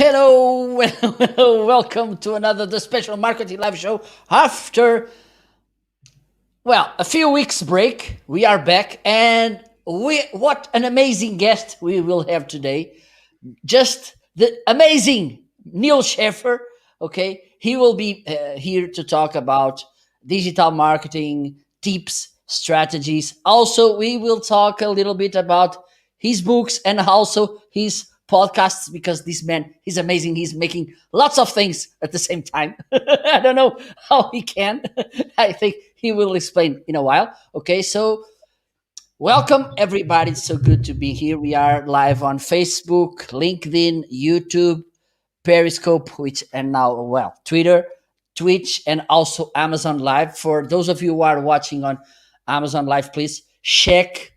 Hello, welcome to another the special marketing live show. After a few weeks break, we are back, and we what an amazing guest we will have today. Just the amazing Neal Schaffer. Okay, he will be here to talk about digital marketing tips, strategies. Also, we will talk a little bit about his books and also his podcasts because this man he's amazing. He's making lots of things at the same time. I don't know how he can. I think he will explain in a while. Okay, so welcome, everybody. It's so good to be here. We are live on Facebook, LinkedIn, YouTube, Periscope, which and now Twitter, Twitch, and also Amazon Live. For those of you who are watching on Amazon Live, please check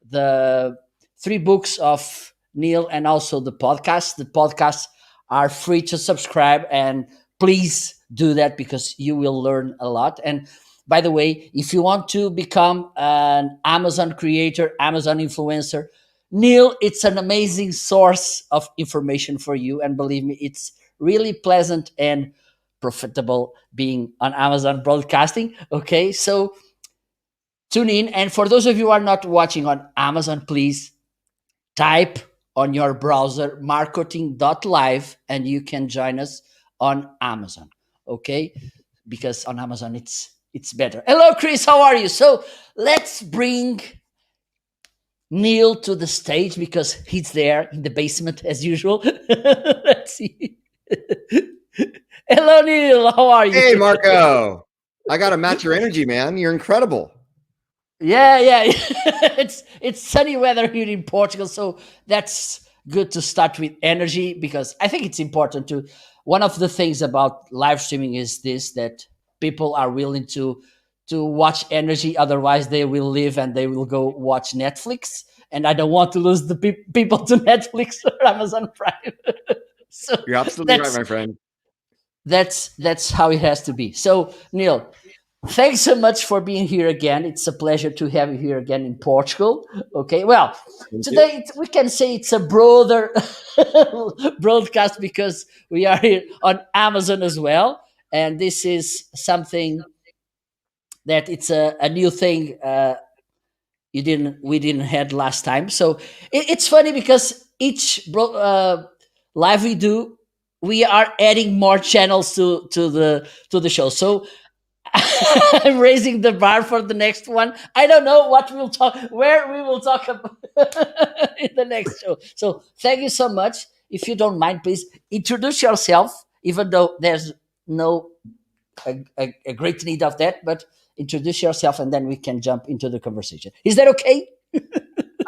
the three books of Neil and also the podcast. The podcasts are free to subscribe, and please do that because you will learn a lot. And by the way, if you want to become an Amazon creator, Amazon influencer, Neil, it's an amazing source of information for you. And believe me, it's really pleasant and profitable being on Amazon broadcasting. Okay, so tune in. And for those of you who are not watching on Amazon, please type on your browser marketing.live and you can join us on Amazon. Okay, because on Amazon it's better. Hello, Chris. How are you? So let's bring Neil to the stage because he's there in the basement as usual. Let's see. Hello, Neil. How are you? Hey, Marco. I got to match your energy, man. You're incredible. Yeah. It's sunny weather here in Portugal, so that's good to start with energy because I think it's important to. One of the things about live streaming is this that people are willing to watch energy, otherwise they will leave and they will go watch Netflix. And I don't want to lose the people to Netflix or Amazon Prime. So You're absolutely right, that's my friend. that's how it has to be. So Neil, thanks so much for being here again. It's a pleasure to have you here again in Portugal. Okay, well, Thank you. today we can say it's a broader broadcast because we are here on Amazon as well, and this is something that it's a new thing. We didn't had last time, so it's funny because each live we do, we are adding more channels to the show. So I'm raising the bar for the next one. I don't know where we will talk about in the next show. So thank you so much. If you don't mind, please introduce yourself, even though there's no a great need of that, but introduce yourself and then we can jump into the conversation. Is that okay?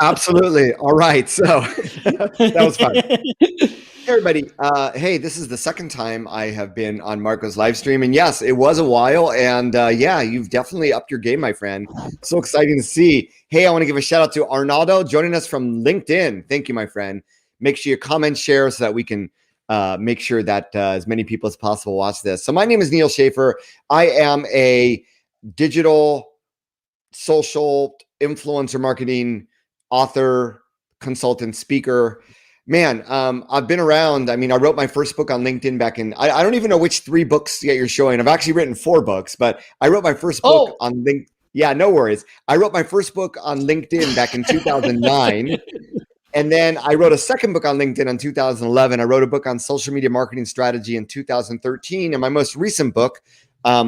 Absolutely. All right. So that was fun. Hey, everybody. Hey, this is the second time I have been on Marco's live stream. And yes, it was a while. And yeah, you've definitely upped your game, my friend. So exciting to see. Hey, I want to give a shout out to Arnaldo joining us from LinkedIn. Thank you, my friend. Make sure you comment, share so that we can make sure that as many people as possible watch this. So my name is Neal Schaffer. I am a digital social influencer marketing author, consultant, speaker. Man, I've been around. I mean, I wrote my first book on LinkedIn back in, I don't even know which three books yet you're showing. I've actually written 4 books, but I wrote my first book on LinkedIn. Yeah, no worries. I wrote my first book on LinkedIn back in 2009. And then I wrote a second book on LinkedIn in 2011. I wrote a book on social media marketing strategy in 2013. And my most recent book,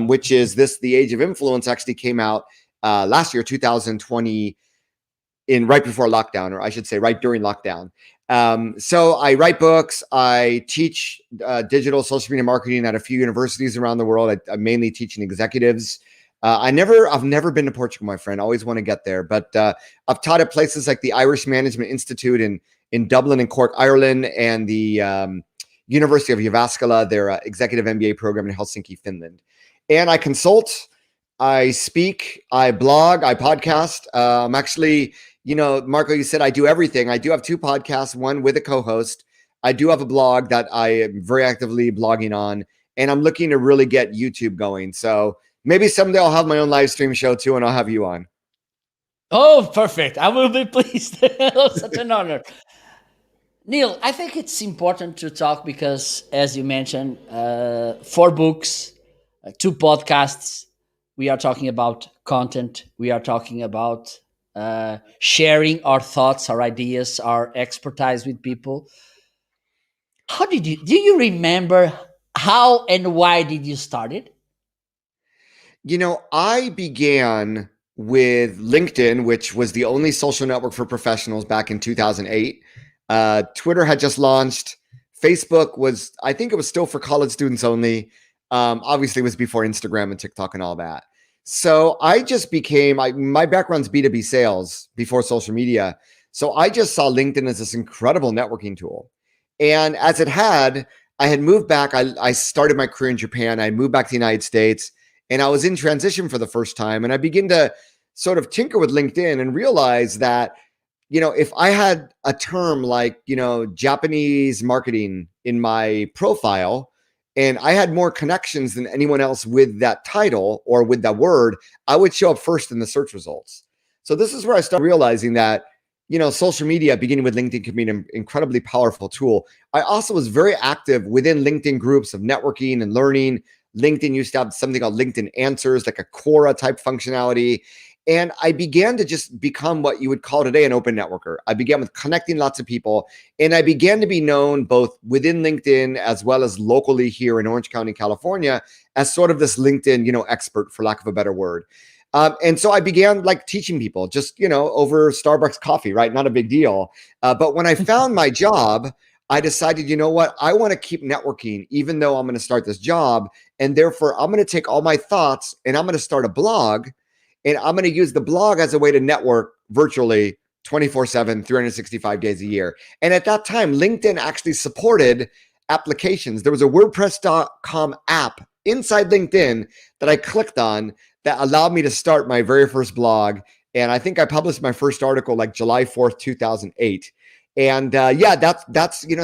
which is The Age of Influence, actually came out last year, 2020, right before lockdown, or I should say right during lockdown. So I write books. I teach digital social media marketing at a few universities around the world. I'm mainly teaching executives. I've never been to Portugal, my friend. I always want to get there, but I've taught at places like the Irish Management Institute in Dublin and Cork, Ireland, and the University of Jyväskylä, their executive MBA program in Helsinki, Finland. And I consult, I speak, I blog, I podcast. I'm actually, Marco, you said I do everything. I do have 2 podcasts, one with a co-host. I do have a blog that I am very actively blogging on, and I'm looking to really get YouTube going. So maybe someday I'll have my own live stream show too, and I'll have you on. Oh, perfect. I will be pleased. Such an honor. Neil, I think it's important to talk because, as you mentioned, 4 books, 2 podcasts. We are talking about content. We are talking about sharing our thoughts, our ideas, our expertise with people. How did you? Do you remember how and why did you start it? I began with LinkedIn, which was the only social network for professionals back in 2008. Twitter had just launched. Facebook was, I think it was still for college students only. Obviously, it was before Instagram and TikTok and all that. So I just became, my background's B2B sales before social media. So I just saw LinkedIn as this incredible networking tool. And as I had moved back. I started my career in Japan. I moved back to the United States and I was in transition for the first time. And I began to sort of tinker with LinkedIn and realize that, if I had a term like, Japanese marketing in my profile, and I had more connections than anyone else with that title or with that word, I would show up first in the search results. So this is where I started realizing that, social media, beginning with LinkedIn, can be an incredibly powerful tool. I also was very active within LinkedIn groups of networking and learning. LinkedIn used to have something called LinkedIn Answers, like a Quora type functionality. And I began to just become what you would call today an open networker. I began with connecting lots of people, and I began to be known both within LinkedIn as well as locally here in Orange County, California, as sort of this LinkedIn, expert, for lack of a better word. And so I began like teaching people just, over Starbucks coffee, right? Not a big deal. But when I found my job, I decided, you know what? I want to keep networking, even though I'm going to start this job. And therefore, I'm going to take all my thoughts and I'm going to start a blog. And I'm going to use the blog as a way to network virtually 24/7, 365 days a year. And at that time, LinkedIn actually supported applications. There was a WordPress.com app inside LinkedIn that I clicked on that allowed me to start my very first blog. And I think I published my first article like July 4th, 2008. And yeah,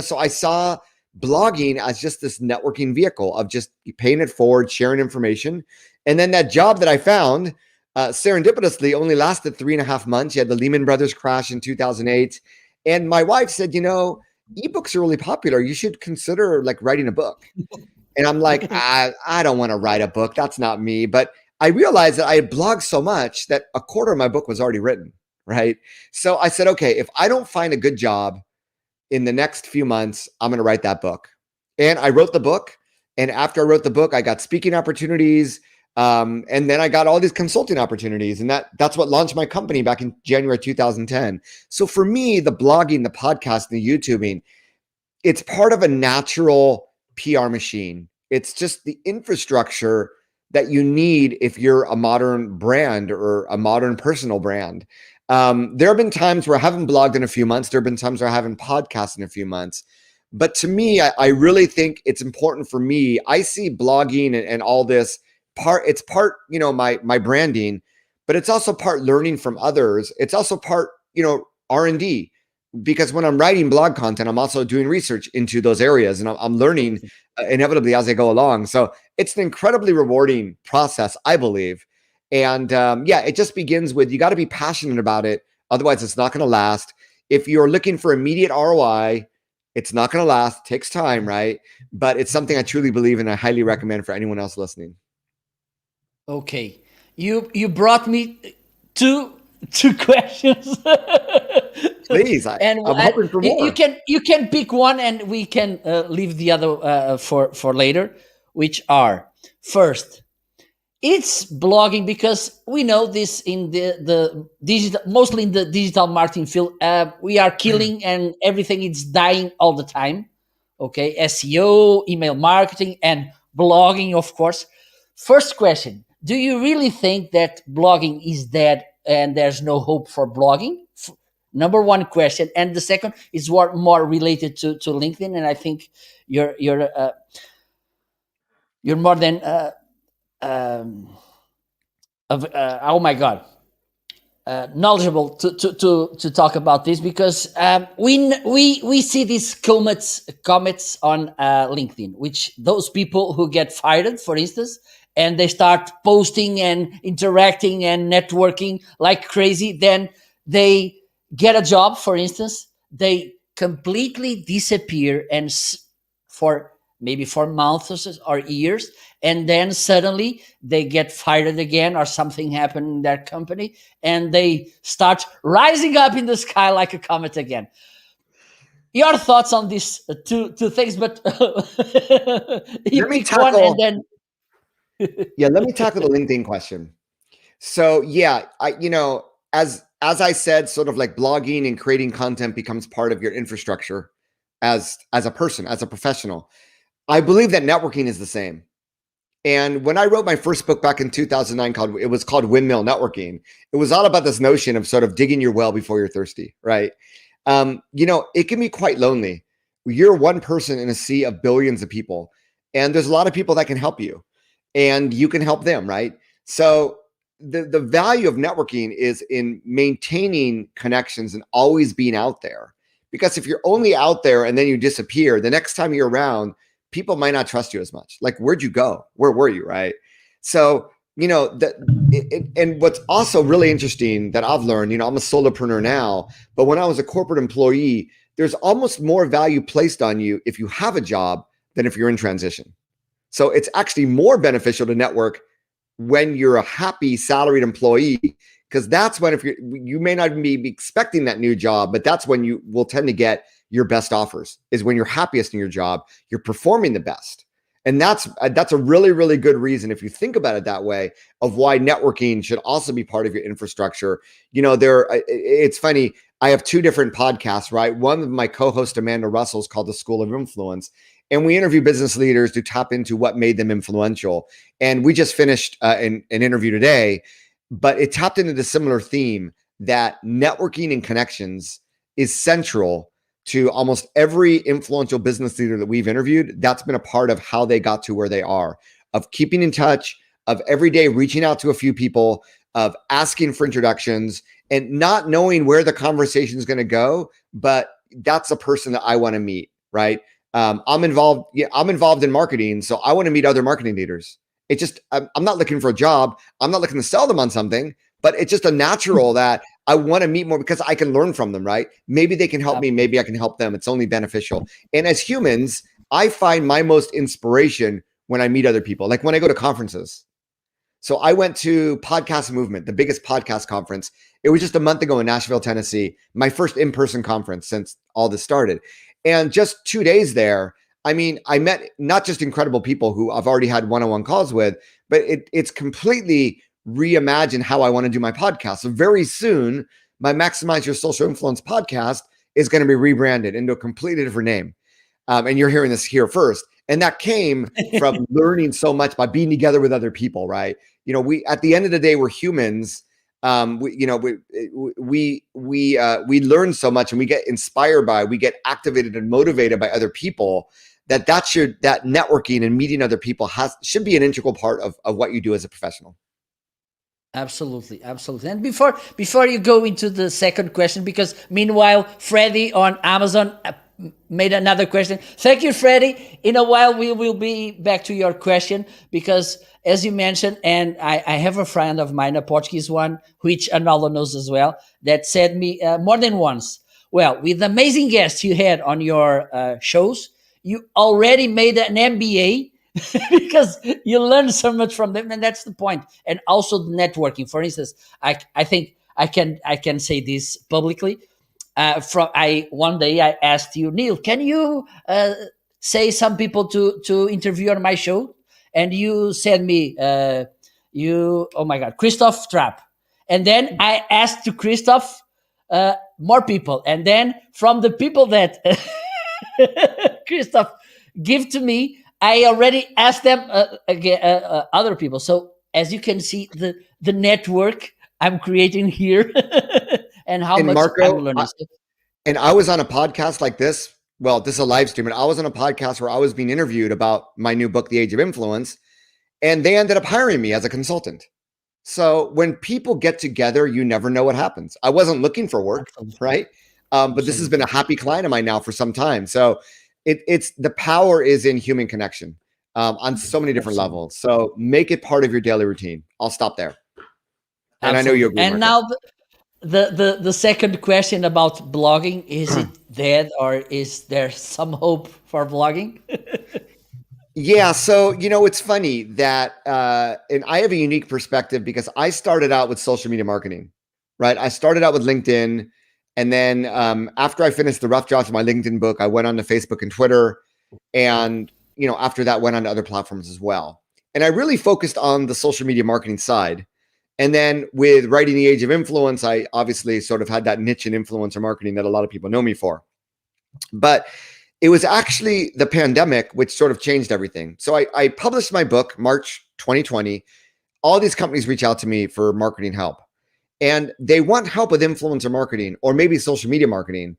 so I saw blogging as just this networking vehicle of just paying it forward, sharing information. And then that job that I found, serendipitously only lasted 3.5 months. You had the Lehman Brothers crash in 2008. And my wife said, ebooks are really popular. You should consider like writing a book. And I'm like, I don't want to write a book. That's not me. But I realized that I had blogged so much that a quarter of my book was already written, right? So I said, okay, if I don't find a good job in the next few months, I'm going to write that book. And I wrote the book. And after I wrote the book, I got speaking opportunities. And then I got all these consulting opportunities. And that's what launched my company back in January 2010. So for me, the blogging, the podcasting, the YouTubing, it's part of a natural PR machine. It's just the infrastructure that you need if you're a modern brand or a modern personal brand. There have been times where I haven't blogged in a few months. There have been times where I haven't podcasted in a few months. But to me, I really think it's important for me. I see blogging and all this it's part, my branding, but it's also part learning from others. It's also part, R&D, because when I'm writing blog content, I'm also doing research into those areas and I'm learning inevitably as I go along. So it's an incredibly rewarding process, I believe. And yeah, it just begins with, you got to be passionate about it. Otherwise, it's not going to last. If you're looking for immediate ROI, it's not going to last. It takes time, right? But it's something I truly believe in. I highly recommend for anyone else listening. Okay, you brought me two questions. Please, And I'm hoping for more. you can pick one and we can leave the other for later, which are: first, it's blogging, because we know this in the digital, mostly in the digital marketing field, we are killing and everything is dying all the time. Okay, SEO, email marketing, and blogging, of course. First question: do you really think that blogging is dead and there's no hope for blogging? Number one question. And the second is more related to LinkedIn, and I think you're more than um, oh my god, knowledgeable to talk about this, because we see these comments on LinkedIn, which those people who get fired, for instance, and they start posting and interacting and networking like crazy, then they get a job, for instance, they completely disappear and for maybe for months or years, and then suddenly they get fired again or something happened in their company and they start rising up in the sky like a comet again. Your thoughts on these two things, but you Let me pick one and tackle, then yeah, let me tackle the LinkedIn question. So yeah, as I said, sort of like blogging and creating content becomes part of your infrastructure as a person, as a professional. I believe that networking is the same. And when I wrote my first book back in 2009, it was called Windmill Networking. It was all about this notion of sort of digging your well before you're thirsty, right? It can be quite lonely. You're one person in a sea of billions of people, and there's a lot of people that can help you, and you can help them, right? So the value of networking is in maintaining connections and always being out there. Because if you're only out there and then you disappear, the next time you're around, people might not trust you as much. Like, where'd you go? Where were you? Right. So, and what's also really interesting that I've learned, I'm a solopreneur now, but when I was a corporate employee, there's almost more value placed on you if you have a job than if you're in transition. So it's actually more beneficial to network when you're a happy salaried employee, because that's when, if you may not be expecting that new job, but that's when you will tend to get your best offers, is when you're happiest in your job, you're performing the best. And that's a really, really good reason, if you think about it that way, of why networking should also be part of your infrastructure. It's funny. I have two different podcasts, right? One of my co-host, Amanda Russell, is called The School of Influence. And we interview business leaders to tap into what made them influential. And we just finished an interview today, but it tapped into the similar theme that networking and connections is central to almost every influential business leader that we've interviewed. That's been a part of how they got to where they are, of keeping in touch, of every day reaching out to a few people, of asking for introductions, and not knowing where the conversation is going to go, but that's a person that I want to meet, right? I'm involved. Yeah, I'm involved in marketing, so I want to meet other marketing leaders. It just, I'm not looking for a job. I'm not looking to sell them on something, but it's just a natural that I want to meet more because I can learn from them, right? Maybe they can help me. Maybe I can help them. It's only beneficial. And as humans, I find my most inspiration when I meet other people, like when I go to conferences. So I went to Podcast Movement, the biggest podcast conference. It was just a month ago in Nashville, Tennessee, my first in-person conference since all this started. And just 2 days there, I mean, I met not just incredible people who I've already had one-on-one calls with, but it's completely reimagined how I want to do my podcast. So very soon, my Maximize Your Social Influence podcast is going to be rebranded into a completely different name. And you're hearing this here first. And that came from learning so much by being together with other people, right? We, at the end of the day, we're humans. We learn so much, and we get inspired we get activated and motivated by other people. That networking and meeting other people should be an integral part of what you do as a professional. Absolutely, absolutely. And before you go into the second question, because meanwhile, Freddie on Amazon made another question. Thank you, Freddie. In a while, we will be back to your question, because as you mentioned, and I have a friend of mine, a Portuguese one, which Anolo knows as well, that said me more than once, well, with amazing guests you had on your shows, you already made an MBA because you learn so much from them, and that's the point. And also the networking. For instance, I think I can say this publicly. One day I asked you, Neal, can you say some people to interview on my show? And you said me, oh my God, Christoph Trapp. And then I asked to Christoph more people, and then from the people that Christoph give to me, I already asked them again, other people. So as you can see, the network I'm creating here and how much Marco, I'm learning. and I was on a podcast like this. Well, this is a live stream, and I was on a podcast where I was being interviewed about my new book, The Age of Influence, and they ended up hiring me as a consultant. So when people get together, you never know what happens. I wasn't looking for work, right? But this has been a happy client of mine now for some time. So it's the power is in human connection on so many different levels. So make it part of your daily routine. I'll stop there. And I know you agree, And Marco. The second question about blogging, is it dead or is there some hope for blogging? Yeah, so it's funny that, and I have a unique perspective because I started out with social media marketing, right? I started out with LinkedIn, and then after I finished the rough drafts of my LinkedIn book, I went on to Facebook and Twitter, and after that, went on to other platforms as well. And I really focused on the social media marketing side. And then with writing The Age of Influence, I obviously sort of had that niche in influencer marketing that a lot of people know me for. But it was actually the pandemic which sort of changed everything. So I published my book March 2020. All these companies reach out to me for marketing help, and they want help with influencer marketing or maybe social media marketing.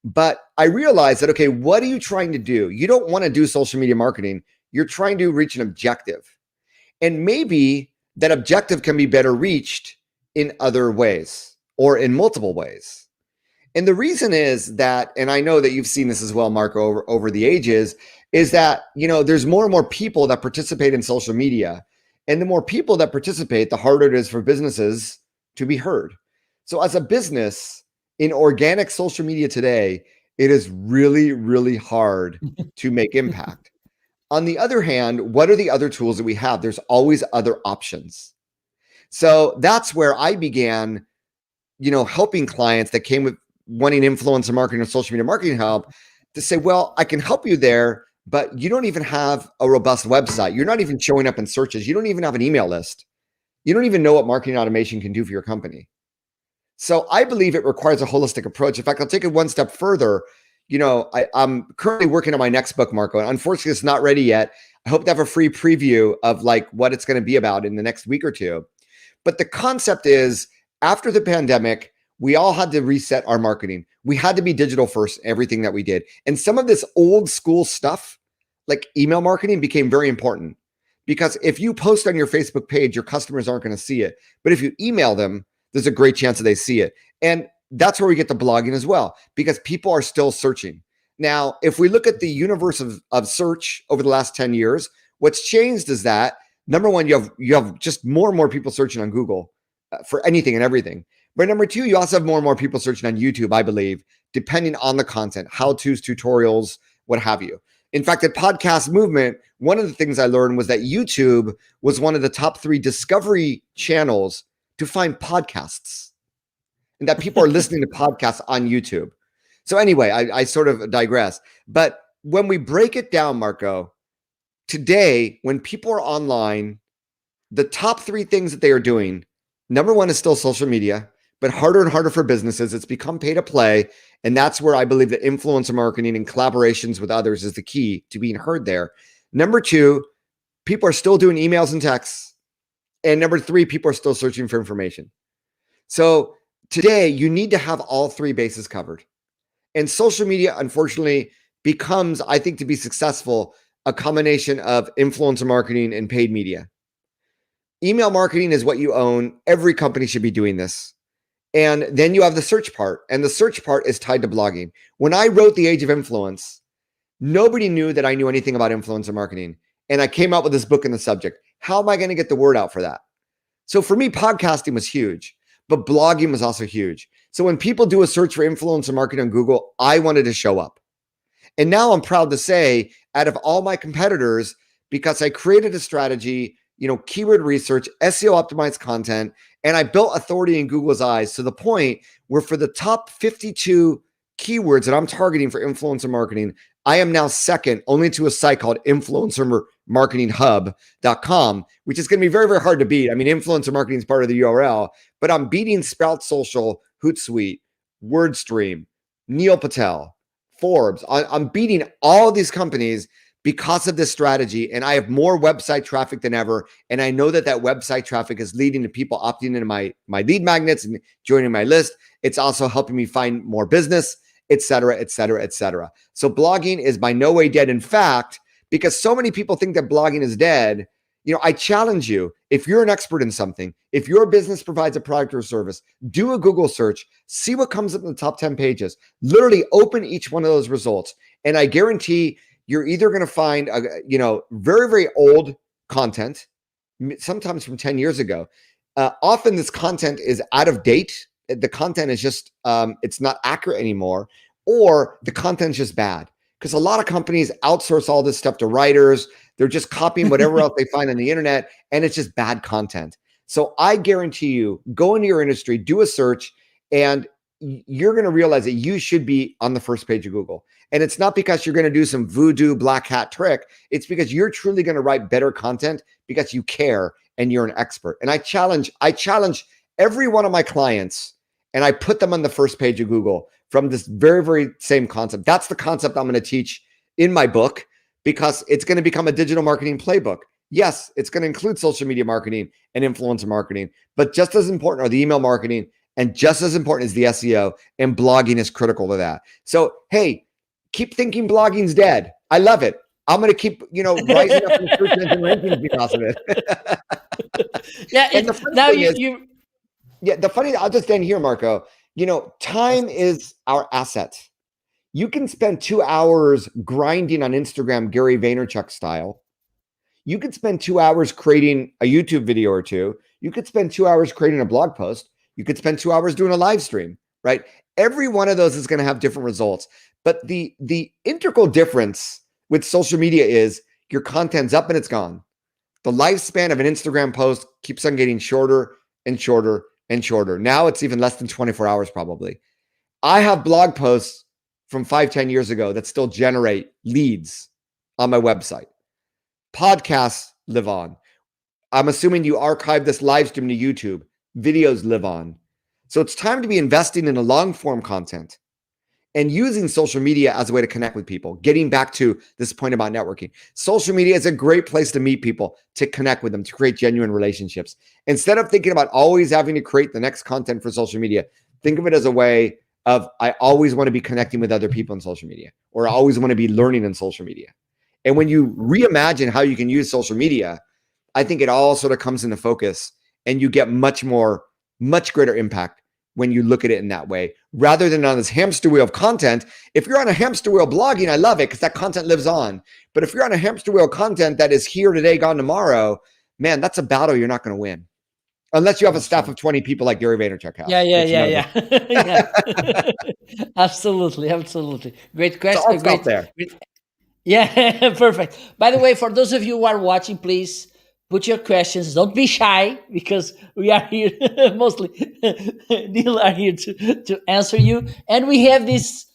But I realized that, okay, what are you trying to do? You don't want to do social media marketing. You're trying to reach an objective. And maybe that objective can be better reached in other ways or in multiple ways. And the reason is that, and I know that you've seen this as well, Marco, over the ages, is that, there's more and more people that participate in social media. And the more people that participate, the harder it is for businesses to be heard. So as a business in organic social media today, it is really, really hard to make impact. On the other hand, what are the other tools that we have? There's always other options. So that's where I began, helping clients that came with wanting influencer marketing or social media marketing help to say, well, I can help you there, but you don't even have a robust website. You're not even showing up in searches. You don't even have an email list. You don't even know what marketing automation can do for your company. So I believe it requires a holistic approach. In fact, I'll take it one step further. I'm currently working on my next book, Marco, and unfortunately it's not ready yet. I hope to have a free preview of like what it's going to be about in the next week or two. But the concept is, after the pandemic, we all had to reset our marketing. We had to be digital first, everything that we did. And some of this old school stuff, like email marketing, became very important, because if you post on your Facebook page, your customers aren't going to see it. But if you email them, there's a great chance that they see it. And that's where we get to blogging as well, because people are still searching. Now, if we look at the universe of search over the last 10 years, what's changed is that, number one, you have just more and more people searching on Google for anything and everything. But number two, you also have more and more people searching on YouTube, I believe, depending on the content, how-tos, tutorials, what have you. In fact, at Podcast Movement, one of the things I learned was that YouTube was one of the top 3 discovery channels to find podcasts, and that people are listening to podcasts on YouTube. So anyway, I sort of digress. But when we break it down, Marco, today, when people are online, the top 3 things that they are doing, number one is still social media, but harder and harder for businesses. It's become pay to play. And that's where I believe that influencer marketing and collaborations with others is the key to being heard there. Number 2, people are still doing emails and texts. And number 3, people are still searching for information. So today, you need to have all 3 bases covered. And social media, unfortunately, becomes, I think, to be successful, a combination of influencer marketing and paid media. Email marketing is what you own. Every company should be doing this. And then you have the search part, and the search part is tied to blogging. When I wrote The Age of Influence, nobody knew that I knew anything about influencer marketing. And I came out with this book in the subject. How am I going to get the word out for that? So for me, podcasting was huge, but blogging was also huge. So when people do a search for influencer marketing on Google, I wanted to show up. And now I'm proud to say, out of all my competitors, because I created a strategy, keyword research, SEO optimized content, and I built authority in Google's eyes to the point where for the top 52 keywords that I'm targeting for influencer marketing, I am now second only to a site called influencermarketinghub.com, which is going to be very, very hard to beat. I mean, influencer marketing is part of the URL, but I'm beating Sprout Social, Hootsuite, WordStream, Neil Patel, Forbes. I'm beating all of these companies because of this strategy, and I have more website traffic than ever. And I know that website traffic is leading to people opting into my lead magnets and joining my list. It's also helping me find more business, et cetera, et cetera, et cetera. So blogging is by no way dead. In fact, because so many people think that blogging is dead, I challenge you, if you're an expert in something, if your business provides a product or service, do a Google search, see what comes up in the top 10 pages, literally open each one of those results. And I guarantee you're either going to find, very, very old content, sometimes from 10 years ago. Often this content is out of date the content is just it's not accurate anymore, or the content is just bad. Because a lot of companies outsource all this stuff to writers. They're just copying whatever else they find on the internet, and it's just bad content. So I guarantee you, go into your industry, do a search, and you're going to realize that you should be on the first page of Google. And it's not because you're going to do some voodoo black hat trick. It's because you're truly going to write better content because you care and you're an expert. And I challenge every one of my clients, and I put them on the first page of Google from this very, very same concept. That's the concept I'm going to teach in my book, because it's going to become a digital marketing playbook. Yes, it's going to include social media marketing and influencer marketing, but just as important are the email marketing, and just as important is the SEO, and blogging is critical to that. So, hey, keep thinking blogging's dead. I love it. I'm going to keep, rising up in the search engine rankings because of it. Yeah. And the funny thing is, the funny, I'll just end here, Marco. Time is our asset. You can spend 2 hours grinding on Instagram, Gary Vaynerchuk style. You could spend 2 hours creating a YouTube video or two. You could spend 2 hours creating a blog post. You could spend 2 hours doing a live stream, right? Every one of those is going to have different results. But the integral difference with social media is your content's up and it's gone. The lifespan of an Instagram post keeps on getting shorter and shorter and shorter. Now it's even less than 24 hours probably. I have blog posts from 5-10 years ago that still generate leads on my website. Podcasts live on. I'm assuming you archive this live stream to YouTube. Videos live on. So it's time to be investing in a long form content and using social media as a way to connect with people. Getting back to this point about networking. Social media is a great place to meet people, to connect with them, to create genuine relationships. Instead of thinking about always having to create the next content for social media, think of it as a way of, I always want to be connecting with other people on social media, or I always want to be learning in social media. And when you reimagine how you can use social media, I think it all sort of comes into focus, and you get much greater impact when you look at it in that way, rather than on this hamster wheel of content. If you're on a hamster wheel blogging, I love it because that content lives on. But if you're on a hamster wheel content that is here today, gone tomorrow, man, that's a battle you're not going to win. Unless you have a staff of 20 people like Gary Vaynerchuk has. Yeah. Absolutely. Great question. So I'll stop there. Yeah, perfect. By the way, for those of you who are watching, please put your questions. Don't be shy, because we are here mostly. Neal are here to answer you. And we have this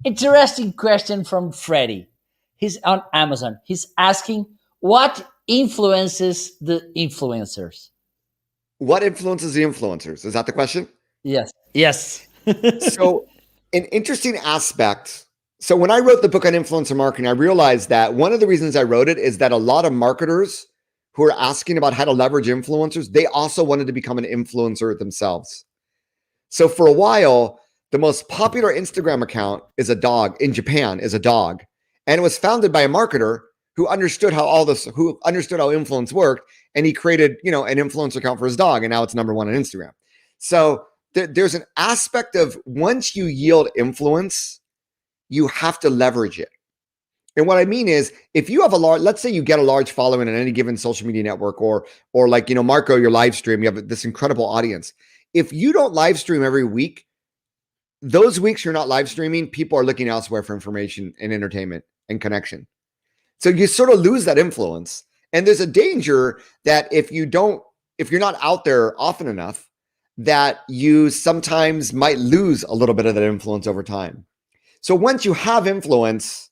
interesting question from Freddie. He's on Amazon. He's asking, what influences the influencers? What influences the influencers? Is that the question? Yes. So an interesting aspect. So when I wrote the book on influencer marketing, I realized that one of the reasons I wrote it is that a lot of marketers who are asking about how to leverage influencers, they also wanted to become an influencer themselves. So for a while, the most popular Instagram account is a dog in Japan, is a dog. And it was founded by a marketer who understood how influence worked. And he created, an influencer account for his dog. And now it's number one on Instagram. So there's an aspect of, once you yield influence, you have to leverage it. And what I mean is, if you have let's say you get a large following on any given social media network, or like, Marco, your live stream, you have this incredible audience. If you don't live stream every week, those weeks you're not live streaming, people are looking elsewhere for information and entertainment and connection. So you sort of lose that influence. And there's a danger that if you're not out there often enough, that you sometimes might lose a little bit of that influence over time. So once you have influence,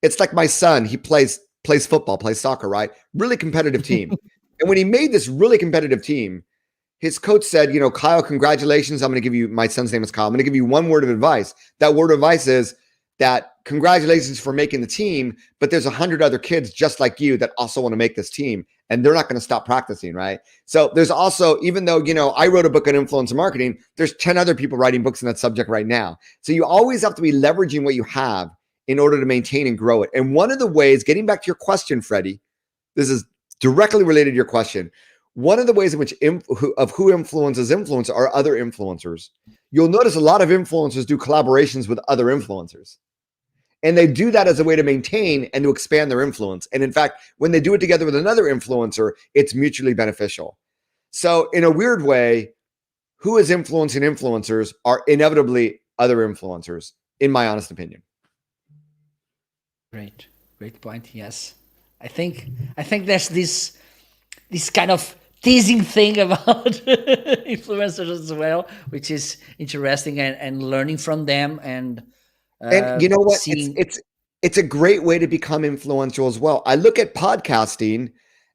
it's like my son, he plays football, plays soccer, right? Really competitive team. And when he made this really competitive team, his coach said, Kyle, congratulations. I'm going to give you, my son's name is Kyle. I'm going to give you one word of advice. That word of advice is that congratulations for making the team, but there's 100 other kids just like you that also want to make this team, and they're not going to stop practicing, right? So there's also, even though, I wrote a book on influencer marketing, there's 10 other people writing books on that subject right now. So you always have to be leveraging what you have in order to maintain and grow it. And one of the ways, getting back to your question, Freddie, this is directly related to your question. One of the ways in which who influences influence are other influencers. You'll notice a lot of influencers do collaborations with other influencers. And they do that as a way to maintain and to expand their influence. And in fact, when they do it together with another influencer, it's mutually beneficial. So in a weird way, who is influencing influencers are inevitably other influencers, in my honest opinion. Great point. Yes, I think there's this kind of teasing thing about influencers as well, which is interesting, and learning from them, and And you know what? seeing. It's a great way to become influential as well. I look at podcasting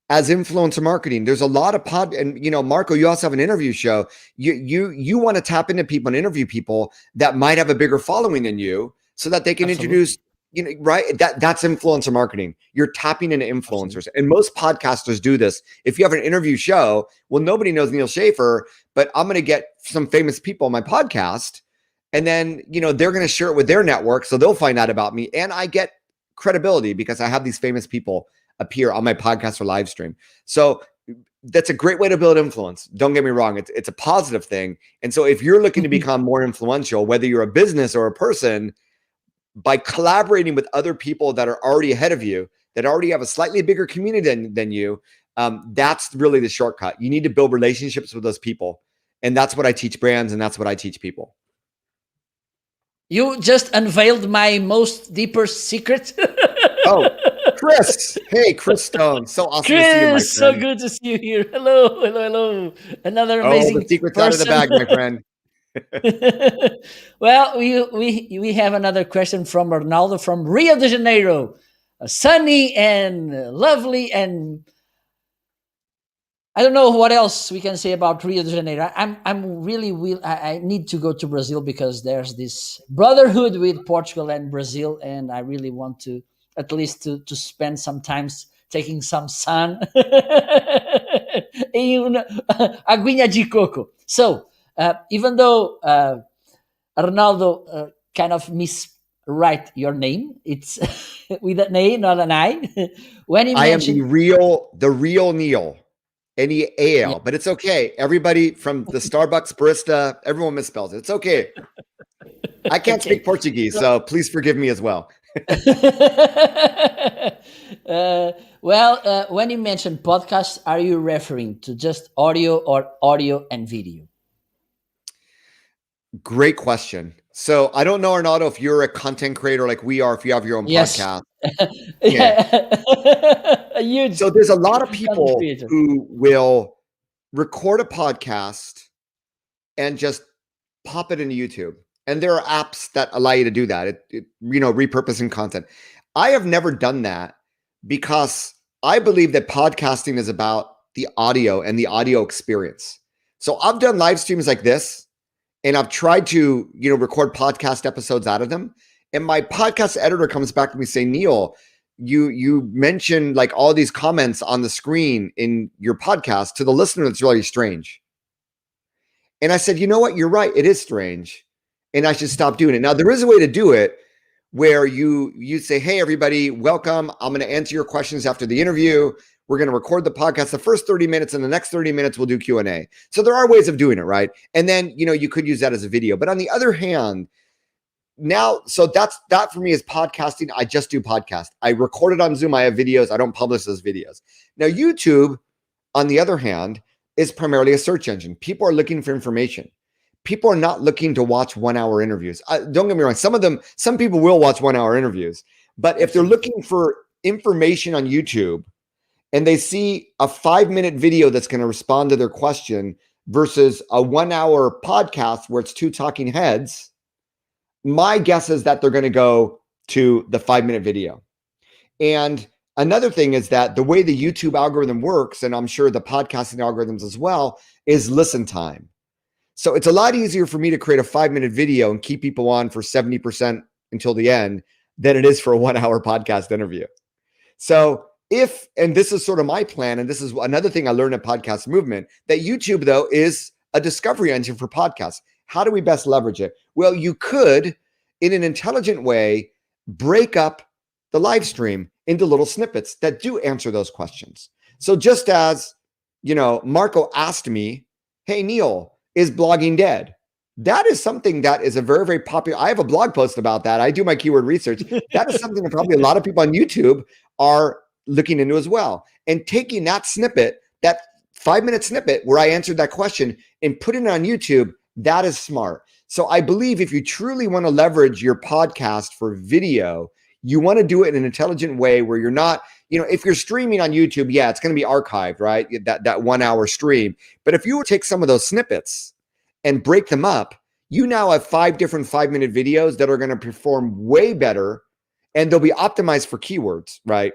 as influencer marketing. There's a lot of and Marco, you also have an interview show. You want to tap into people and interview people that might have a bigger following than you, so that they can Absolutely. introduce, right? That's influencer marketing. You're tapping into influencers. And most podcasters do this. If you have an interview show, well, nobody knows Neal Schaffer, but I'm going to get some famous people on my podcast. And then, they're going to share it with their network. So they'll find out about me. And I get credibility because I have these famous people appear on my podcast or live stream. So that's a great way to build influence. Don't get me wrong. It's a positive thing. And so if you're looking to become more influential, whether you're a business or a person, by collaborating with other people that are already ahead of you, that already have a slightly bigger community than you, that's really the shortcut. You need to build relationships with those people. And that's what I teach brands, and that's what I teach people. You just unveiled my most deeper secret. Oh, Chris. Hey, Chris Stone. So awesome Chris, to see you, my friend. so good to see you here. Hello. Another amazing the secret's person. out of the bag, my friend. Well, we have another question from Ronaldo from Rio de Janeiro. Sunny and lovely, and I don't know what else we can say about Rio de Janeiro. I need to go to Brazil because there's this brotherhood with Portugal and Brazil, and I really want to at least to spend some time taking some sun in aguinha de coco. So even though Ronaldo kind of miswrite your name, it's with an A, not an I. When he mentioned, I am the real Neal. N-E-A-L, yeah. But it's okay. Everybody from the Starbucks barista, everyone misspells it. It's okay. I can't speak Portuguese, so please forgive me as well. When you mentioned podcasts, are you referring to just audio or audio and video? Great question. So I don't know, Arnaldo, if you're a content creator like we are, if you have your own podcast. So there's a lot of people who will record a podcast and just pop it into YouTube. And there are apps that allow you to do that. Repurposing content. I have never done that because I believe that podcasting is about the audio and the audio experience. So I've done live streams like this, and I've tried to, record podcast episodes out of them. And my podcast editor comes back to me saying, Neal, you mentioned like all these comments on the screen in your podcast. To the listener, it's really strange. And I said, you know what? You're right. It is strange. And I should stop doing it. Now, there is a way to do it where you say, hey, everybody, welcome. I'm going to answer your questions after the interview. We're going to record the podcast the first 30 minutes, and the next 30 minutes we'll do Q&A. So there are ways of doing it, right? And then, you could use that as a video. But on the other hand, now, so that for me is podcasting. I just do podcast. I record it on Zoom. I have videos. I don't publish those videos. Now, YouTube, on the other hand, is primarily a search engine. People are looking for information. People are not looking to watch 1 hour interviews. Don't get me wrong. Some people will watch 1 hour interviews, but if they're looking for information on YouTube and they see a 5-minute video that's going to respond to their question versus a 1 hour podcast where it's two talking heads, my guess is that they're going to go to the 5-minute video. And another thing is that the way the YouTube algorithm works, and I'm sure the podcasting algorithms as well, is listen time. So it's a lot easier for me to create a 5-minute video and keep people on for 70% until the end than it is for a 1 hour podcast interview. So and this is sort of my plan, and this is another thing I learned at Podcast Movement, that YouTube, though, is a discovery engine for podcasts. How do we best leverage it? Well, you could, in an intelligent way, break up the live stream into little snippets that do answer those questions. So just as, Marco asked me, hey, Neal, is blogging dead? That is something that is a very, very popular. I have a blog post about that. I do my keyword research. That is something that probably a lot of people on YouTube are looking into as well. And taking that snippet, that 5-minute snippet where I answered that question and put it on YouTube, that is smart. So I believe if you truly want to leverage your podcast for video, you want to do it in an intelligent way where you're not, if you're streaming on YouTube, yeah, it's going to be archived, right? That 1 hour stream. But if you would take some of those snippets and break them up, you now have 5 different 5-minute videos that are going to perform way better, and they'll be optimized for keywords, right?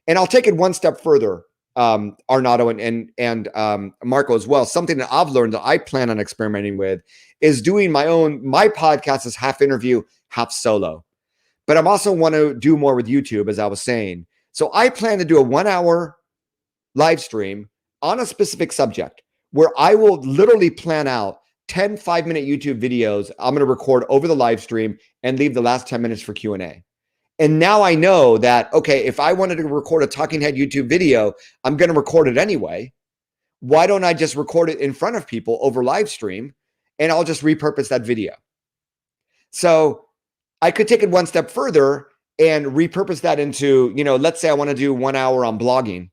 And I'll take it one step further, Arnaudo and Marco as well. Something that I've learned that I plan on experimenting with is doing my podcast is half interview, half solo. But I'm also want to do more with YouTube, as I was saying. So I plan to do a 1 hour live stream on a specific subject where I will literally plan out 10 5-minute YouTube videos I'm going to record over the live stream and leave the last 10 minutes for Q&A. And now I know that, okay, if I wanted to record a talking head YouTube video, I'm going to record it anyway. Why don't I just record it in front of people over live stream, and I'll just repurpose that video? So I could take it one step further and repurpose that into, let's say I want to do 1 hour on blogging.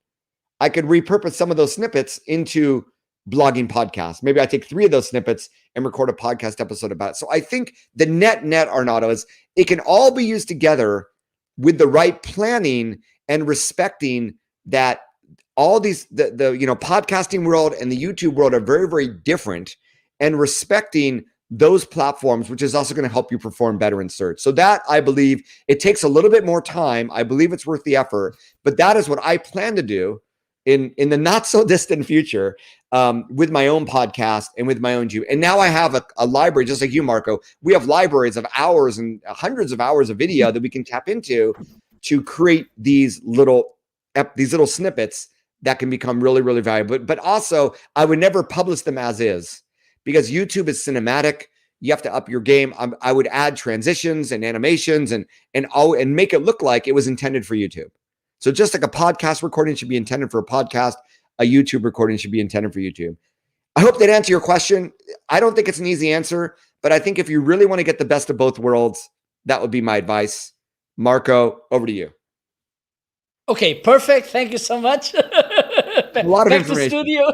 I could repurpose some of those snippets into blogging podcasts. Maybe I take 3 of those snippets and record a podcast episode about it. So I think the net Arnaudo is it can all be used together with the right planning and respecting that all these, the podcasting world and the YouTube world are very, very different, and respecting those platforms, which is also going to help you perform better in search. So that, I believe, it takes a little bit more time. I believe it's worth the effort, but that is what I plan to do in the not so distant future, with my own podcast and with my own YouTube. And now I have a library, just like you, Marco. We have libraries of hours and hundreds of hours of video that we can tap into to create these little snippets that can become really, really valuable. But also, I would never publish them as is, because YouTube is cinematic. You have to up your game. I would add transitions and animations and make it look like it was intended for YouTube. So just like a podcast recording should be intended for a podcast, a YouTube recording should be intended for YouTube. I hope that answered your question. I don't think it's an easy answer, but I think if you really want to get the best of both worlds, that would be my advice. Marco, over to you. Okay, perfect. Thank you so much. A lot of information. Studio.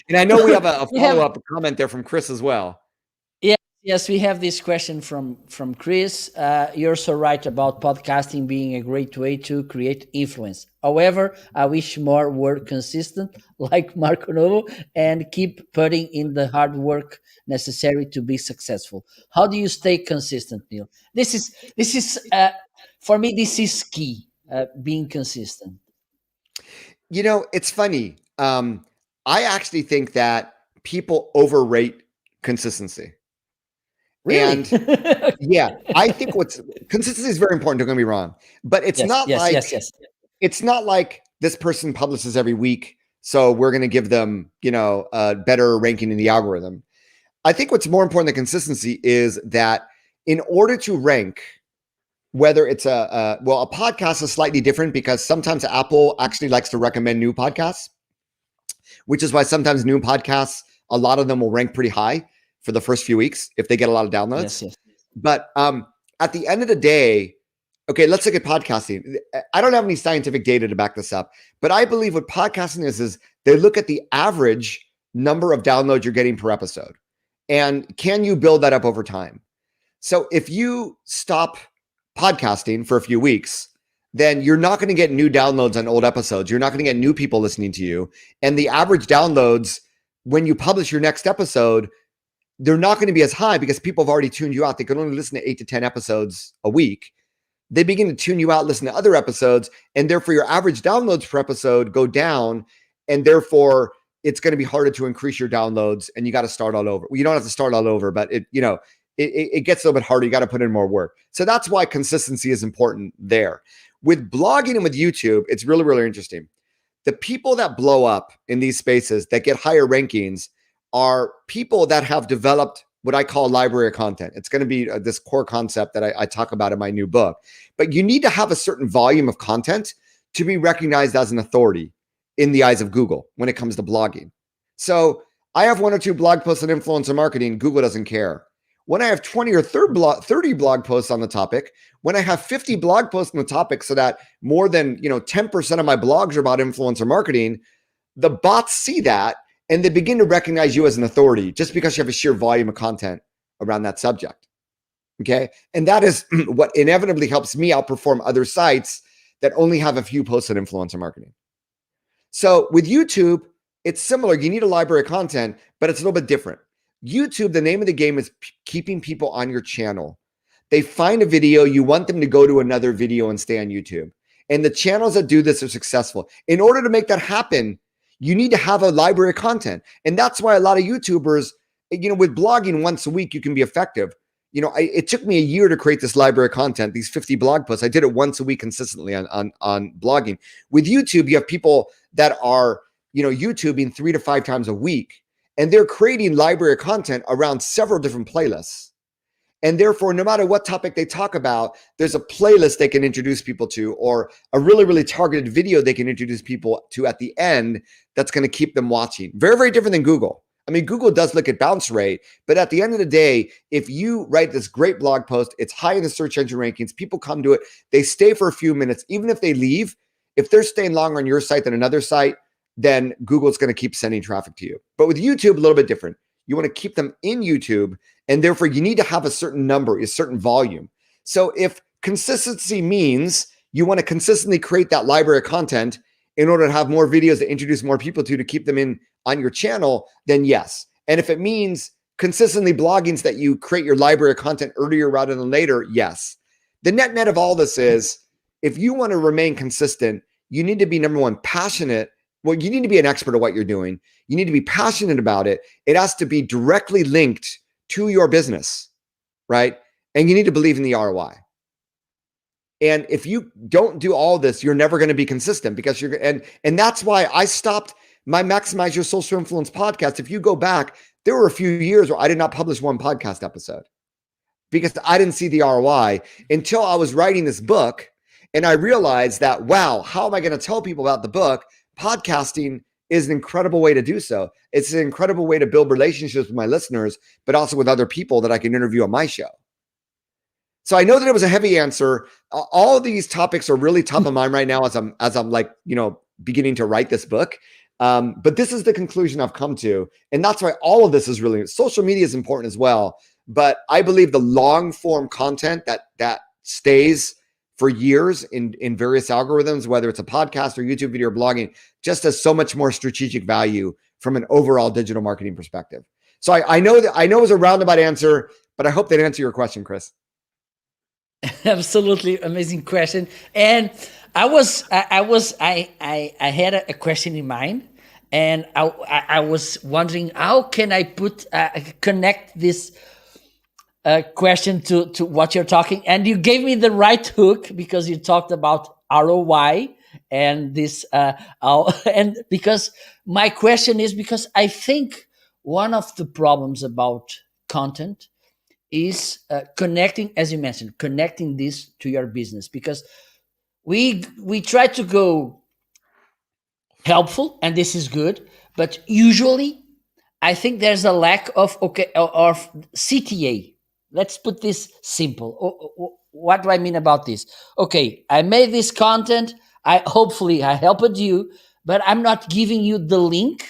And I know we have a follow-up comment there from Chris as well. Yes, we have this question from Chris. You're so right about podcasting being a great way to create influence. However, I wish more were consistent, like Marco Novo, and keep putting in the hard work necessary to be successful. How do you stay consistent, Neal? This is for me, this is key, being consistent. It's funny. I actually think that people overrate consistency. Really? And yeah, I think consistency is very important. Don't get me wrong, but it's it's not like this person publishes every week, so we're going to give them, a better ranking in the algorithm. I think what's more important than consistency is that in order to rank, whether it's a podcast is slightly different because sometimes Apple actually likes to recommend new podcasts, which is why sometimes new podcasts, a lot of them will rank pretty high for the first few weeks if they get a lot of downloads. Yes. But at the end of the day, okay, let's look at podcasting. I don't have any scientific data to back this up, but I believe what podcasting is they look at the average number of downloads you're getting per episode. And can you build that up over time? So if you stop podcasting for a few weeks, then you're not going to get new downloads on old episodes. You're not going to get new people listening to you. And the average downloads when you publish your next episode, they're not going to be as high because people have already tuned you out. They can only listen to 8 to 10 episodes a week. They begin to tune you out, listen to other episodes, and therefore your average downloads per episode go down, and therefore it's going to be harder to increase your downloads, and you got to start all over. Well, you don't have to start all over, but it gets a little bit harder. You got to put in more work. So that's why consistency is important there. With blogging and with YouTube, it's really, really interesting. The people that blow up in these spaces that get higher rankings are people that have developed what I call library of content. It's going to be this core concept that I talk about in my new book. But you need to have a certain volume of content to be recognized as an authority in the eyes of Google when it comes to blogging. So I have 1 or 2 blog posts on influencer marketing. Google doesn't care. When I have 20 or 30 blog posts on the topic, when I have 50 blog posts on the topic so that more than 10% of my blogs are about influencer marketing, the bots see that and they begin to recognize you as an authority just because you have a sheer volume of content around that subject. Okay. And that is what inevitably helps me outperform other sites that only have a few posts on influencer marketing. So with YouTube, it's similar. You need a library of content, but it's a little bit different. YouTube, the name of the game is keeping people on your channel. They find a video, you want them to go to another video and stay on YouTube. And the channels that do this are successful. In order to make that happen, you need to have a library of content. And that's why a lot of YouTubers, with blogging once a week, you can be effective. It took me a year to create this library of content, these 50 blog posts. I did it once a week consistently on blogging. With YouTube, you have people that are, YouTubing 3 to 5 times a week, and they're creating library of content around several different playlists. And therefore, no matter what topic they talk about, there's a playlist they can introduce people to, or a really, really targeted video they can introduce people to at the end that's going to keep them watching. Very, very different than Google. I mean, Google does look at bounce rate, but at the end of the day, if you write this great blog post, it's high in the search engine rankings, people come to it, they stay for a few minutes. Even if they leave, if they're staying longer on your site than another site, then Google's going to keep sending traffic to you. But with YouTube, a little bit different. You want to keep them in YouTube, and therefore you need to have a certain number, a certain volume. So if consistency means you want to consistently create that library of content in order to have more videos that introduce more people to keep them in on your channel, then yes. And if it means consistently blogging so that you create your library of content earlier rather than later, yes. The net of all this is, if you want to remain consistent, you need to be, number one, passionate. Well, you need to be an expert at what you're doing. You need to be passionate about it. It has to be directly linked to your business, right? And you need to believe in the ROI. And if you don't do all this, you're never going to be consistent, because and that's why I stopped my Maximize Your Social Influence podcast. If you go back, there were a few years where I did not publish one podcast episode because I didn't see the ROI until I was writing this book. And I realized that, wow, how am I going to tell people about the book? Podcasting is an incredible way to do so. It's an incredible way to build relationships with my listeners, but also with other people that I can interview on my show. So I know that it was a heavy answer. All of these topics are really top of mind right now as I'm like, beginning to write this book. But this is the conclusion I've come to. And that's why all of this is really, social media is important as well. But I believe the long form content that stays for years in various algorithms, whether it's a podcast or YouTube video or blogging, just has so much more strategic value from an overall digital marketing perspective. So I know it was a roundabout answer, but I hope that answered your question, Chris. Absolutely amazing question. And I had a question in mind, and I was wondering, how can I connect this question to what you're talking? And you gave me the right hook, because you talked about ROI and this, and because my question is, because I think one of the problems about content is connecting, as you mentioned, connecting this to your business, because we try to go helpful, and this is good, but usually I think there's a lack of CTA. Let's put this simple. What do I mean about this? Okay, I made this content. Hopefully I helped you, but I'm not giving you the link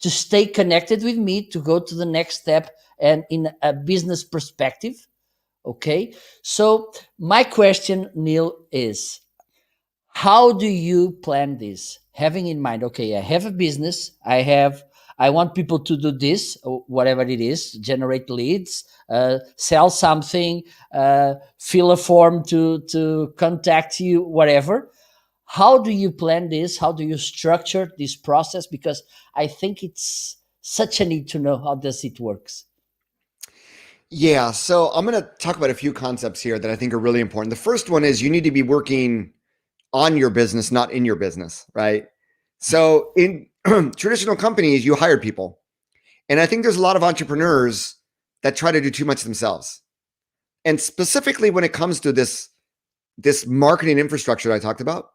to stay connected with me, to go to the next step and in a business perspective. Okay. So my question, Neal, is, how do you plan this? Having in mind, okay, I have a business. I want people to do this, whatever it is, generate leads, sell something, fill a form to contact you, whatever. How do you plan this? How do you structure this process? Because I think it's such a need to know how does it works. Yeah, so I'm going to talk about a few concepts here that I think are really important. The first one is you need to be working on your business, not in your business, right? So in traditional companies, you hire people. And I think there's a lot of entrepreneurs that try to do too much themselves. And specifically when it comes to this marketing infrastructure that I talked about,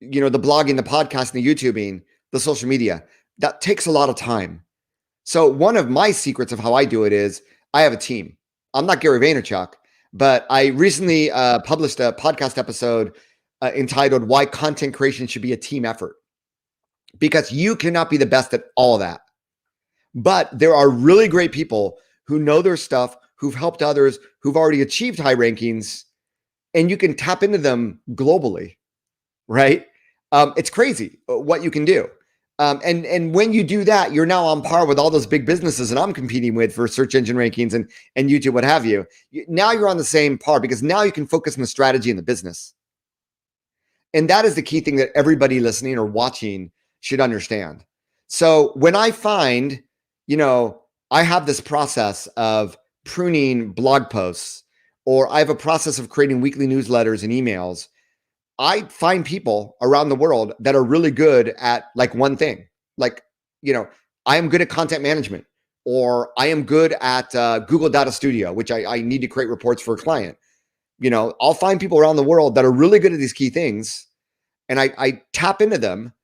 the blogging, the podcasting, the YouTubing, the social media, that takes a lot of time. So one of my secrets of how I do it is I have a team. I'm not Gary Vaynerchuk, but I recently published a podcast episode entitled "Why Content Creation Should Be a Team Effort." because you cannot be the best at all that. But there are really great people who know their stuff, who've helped others, who've already achieved high rankings, and you can tap into them globally, right? It's crazy what you can do. And when you do that, you're now on par with all those big businesses that I'm competing with for search engine rankings and YouTube, what have you. Now you're on the same par because now you can focus on the strategy in the business. And that is the key thing that everybody listening or watching should understand. So when I find, I have this process of pruning blog posts, or I have a process of creating weekly newsletters and emails. I find people around the world that are really good at like one thing. Like, I am good at content management, or I am good at Google Data Studio, which I need to create reports for a client. I'll find people around the world that are really good at these key things, and I tap into them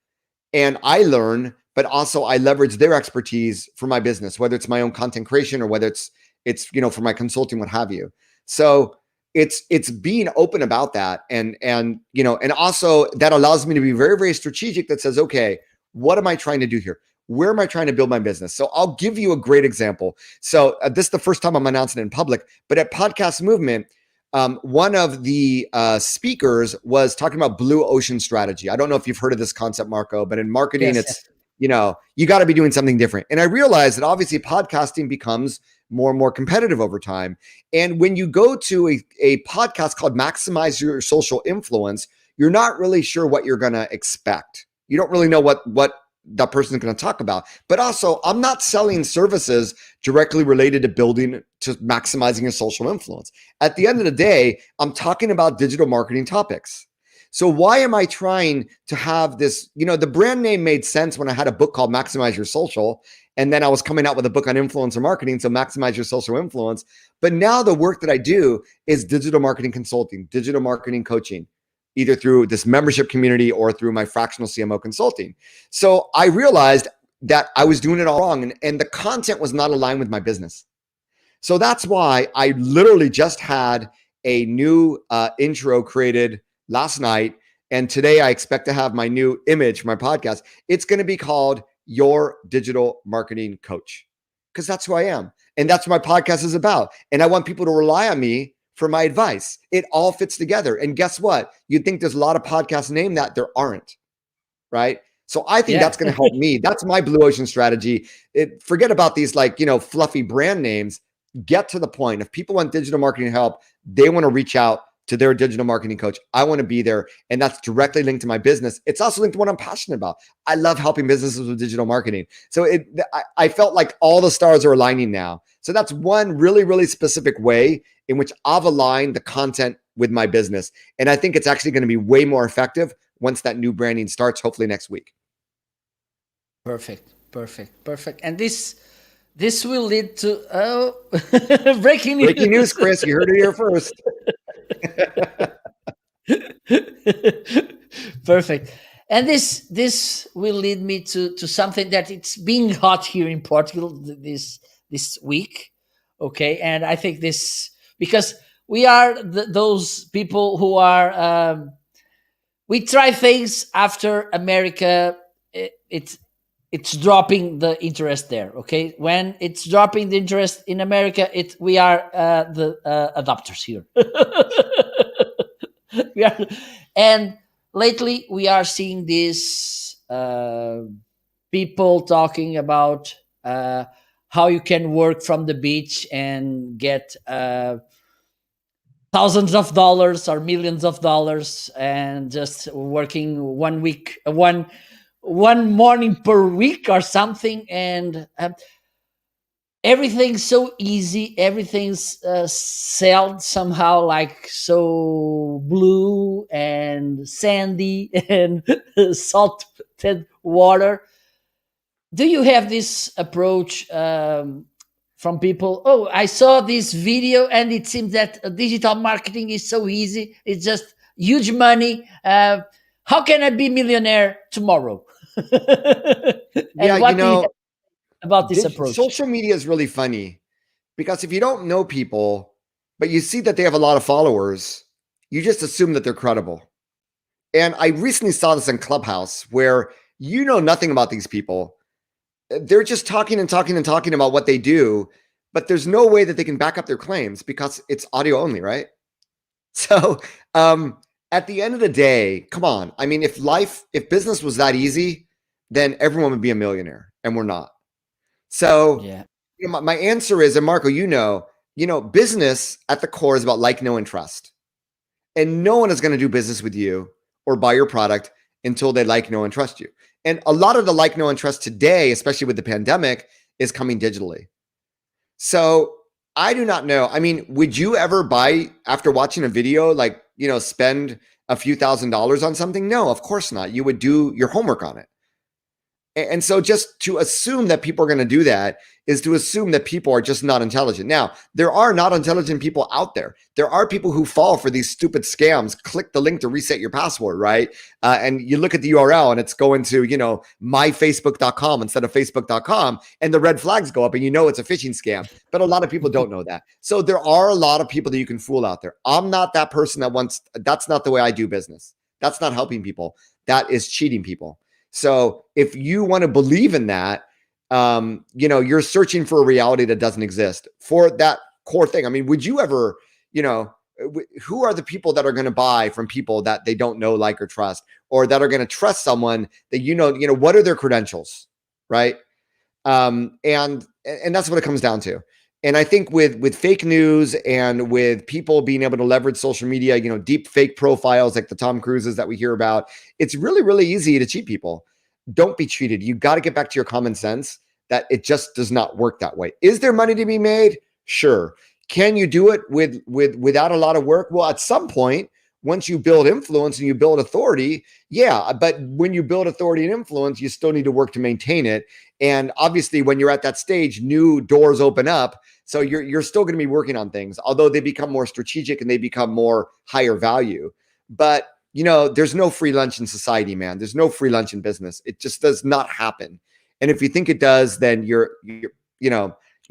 and I learn, but also I leverage their expertise for my business, whether it's my own content creation or whether it's for my consulting, what have you. So it's being open about that, and also that allows me to be very, very strategic. That says, okay, what am I trying to do here? Where am I trying to build my business? So I'll give you a great example. So this is the first time I'm announcing it in public, but at Podcast Movement, one of the speakers was talking about blue ocean strategy. I don't know if you've heard of this concept, Marco, but in marketing, it's you got to be doing something different. And I realized that obviously podcasting becomes more and more competitive over time. And when you go to a podcast called Maximize Your Social Influence, you're not really sure what you're going to expect. You don't really know what that person is going to talk about. But also, I'm not selling services directly related to maximizing your social influence. At the end of the day, I'm talking about digital marketing topics. So why am I trying to have this? The brand name made sense when I had a book called Maximize Your Social. And then I was coming out with a book on influencer marketing. So Maximize Your Social Influence. But now the work that I do is digital marketing consulting, digital marketing coaching, either through this membership community or through my fractional CMO consulting. So I realized that I was doing it all wrong, and the content was not aligned with my business. So that's why I literally just had a new intro created last night. And today I expect to have my new image for my podcast. It's going to be called Your Digital Marketing Coach, because that's who I am. And that's what my podcast is about. And I want people to rely on me for my advice. It all fits together. And guess what? You'd think there's a lot of podcasts named that. There aren't, right? So I think that's going to help me. That's my blue ocean strategy. Forget about these fluffy brand names. Get to the point. If people want digital marketing help, they want to reach out to their digital marketing coach. I want to be there. And that's directly linked to my business. It's also linked to what I'm passionate about. I love helping businesses with digital marketing. So I felt like all the stars are aligning now. So that's one really, really specific way in which I've aligned the content with my business. And I think it's actually going to be way more effective once that new branding starts, hopefully next week. Perfect. And this will lead to breaking news. Breaking news, Chris. You heard it here first. Perfect. And this will lead me to something that it's being hot here in Portugal this week. Okay. And I think this, because we are those people who are, we try things after America. It's dropping the interest there. Okay. When it's dropping the interest in America, we are the adopters here. And lately we are seeing these people talking about how you can work from the beach and get thousands of dollars or millions of dollars, and just working 1 week, one morning per week or something. And everything's so easy, everything's sold somehow like so blue and sandy and salted water. Do you have this approach from people? Oh, I saw this video and it seems that digital marketing is so easy, it's just huge money. How can I be millionaire tomorrow? And what do you have about this approach? Social media is really funny, because if you don't know people, but you see that they have a lot of followers, you just assume that they're credible. And I recently saw this in Clubhouse, where You know nothing about these people. They're just talking and talking and talking about what they do, but there's no way that they can back up their claims because it's audio only, right? So, at the end of the day, come on. I mean, if business was that easy, then everyone would be a millionaire, and we're not. So, Yeah. my answer is, and Marco, business at the core is about like, know, and trust. And no one is going to do business with you or buy your product until they like, know, and trust you. And a lot of the like, know, and trust today, especially with the pandemic, is coming digitally. So I do not know. I mean, would you ever buy after watching a video, like, spend a few $1,000s on something? No, of course not. You would do your homework on it. And so just to assume that people are going to do that is to assume that people are just not intelligent. Now, there are not intelligent people out there. There are people who fall for these stupid scams. Click the link to reset your password, right? And you look at the URL and it's going to, myfacebook.com instead of facebook.com, and the red flags go up and it's a phishing scam. But a lot of people don't know that. So there are a lot of people that you can fool out there. I'm not that person that's not the way I do business. That's not helping people. That is cheating people. So if you want to believe in that, you're searching for a reality that doesn't exist for that core thing. I mean, would you ever, who are the people that are going to buy from people that they don't know, like, or trust, or that are going to trust someone that, what are their credentials, right? And that's what it comes down to. And I think with fake news and with people being able to leverage social media, deep fake profiles like the Tom Cruises that we hear about, it's really, really easy to cheat people. Don't be cheated. You got to get back to your common sense that it just does not work that way. Is there money to be made? Sure. Can you do it without a lot of work? Well, at some point, once you build influence and you build authority, yeah. But when you build authority and influence, you still need to work to maintain it. And obviously, when you're at that stage, new doors open up. So you're still going to be working on things, although they become more strategic and they become more higher value. But there's no free lunch in society, man. There's no free lunch in business. It just does not happen. And if you think it does, then you're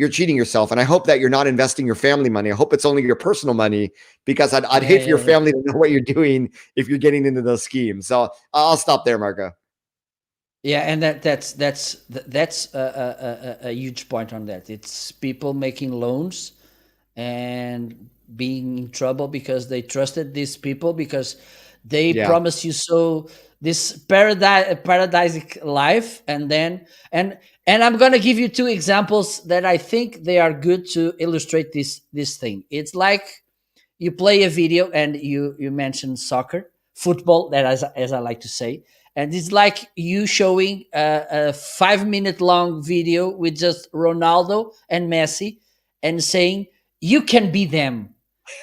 cheating yourself. And I hope that you're not investing your family money. I hope it's only your personal money, because I'd hate for your family to know what you're doing if you're getting into those schemes. So I'll stop there, Marco. Yeah, and that's a huge point on that. It's people making loans and being in trouble because they trusted these people, because they promise you this paradisic life, and I'm going to give you two examples that I think they are good to illustrate this thing. It's like you play a video and you mentioned soccer, football, that as I like to say, and it's like you showing a 5-minute long video with just Ronaldo and Messi and saying you can be them.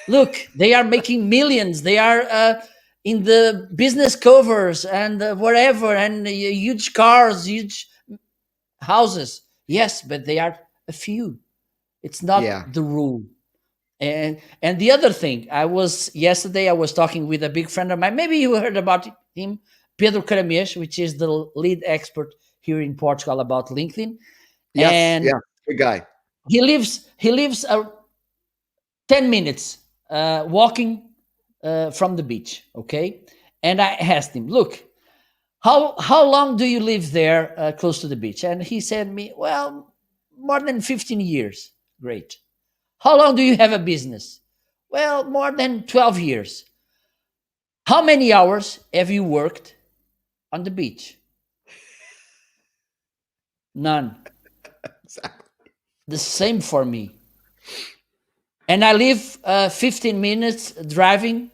Look, they are making millions. They are in the business covers and whatever, and huge cars, huge houses. Yes, but they are a few. It's not the rule. And the other thing, yesterday I was talking with a big friend of mine. Maybe you heard about him, Pedro Caramês, which is the lead expert here in Portugal about LinkedIn. Yes, and good guy. He lives 10 minutes walking from the beach. Okay, and I asked him, look, how long do you live there close to the beach? And he said me, well, more than 15 years. Great. How long do you have a business? Well, more than 12 years. How many hours have you worked on the beach? None. Exactly. The same for me. And I live 15 minutes driving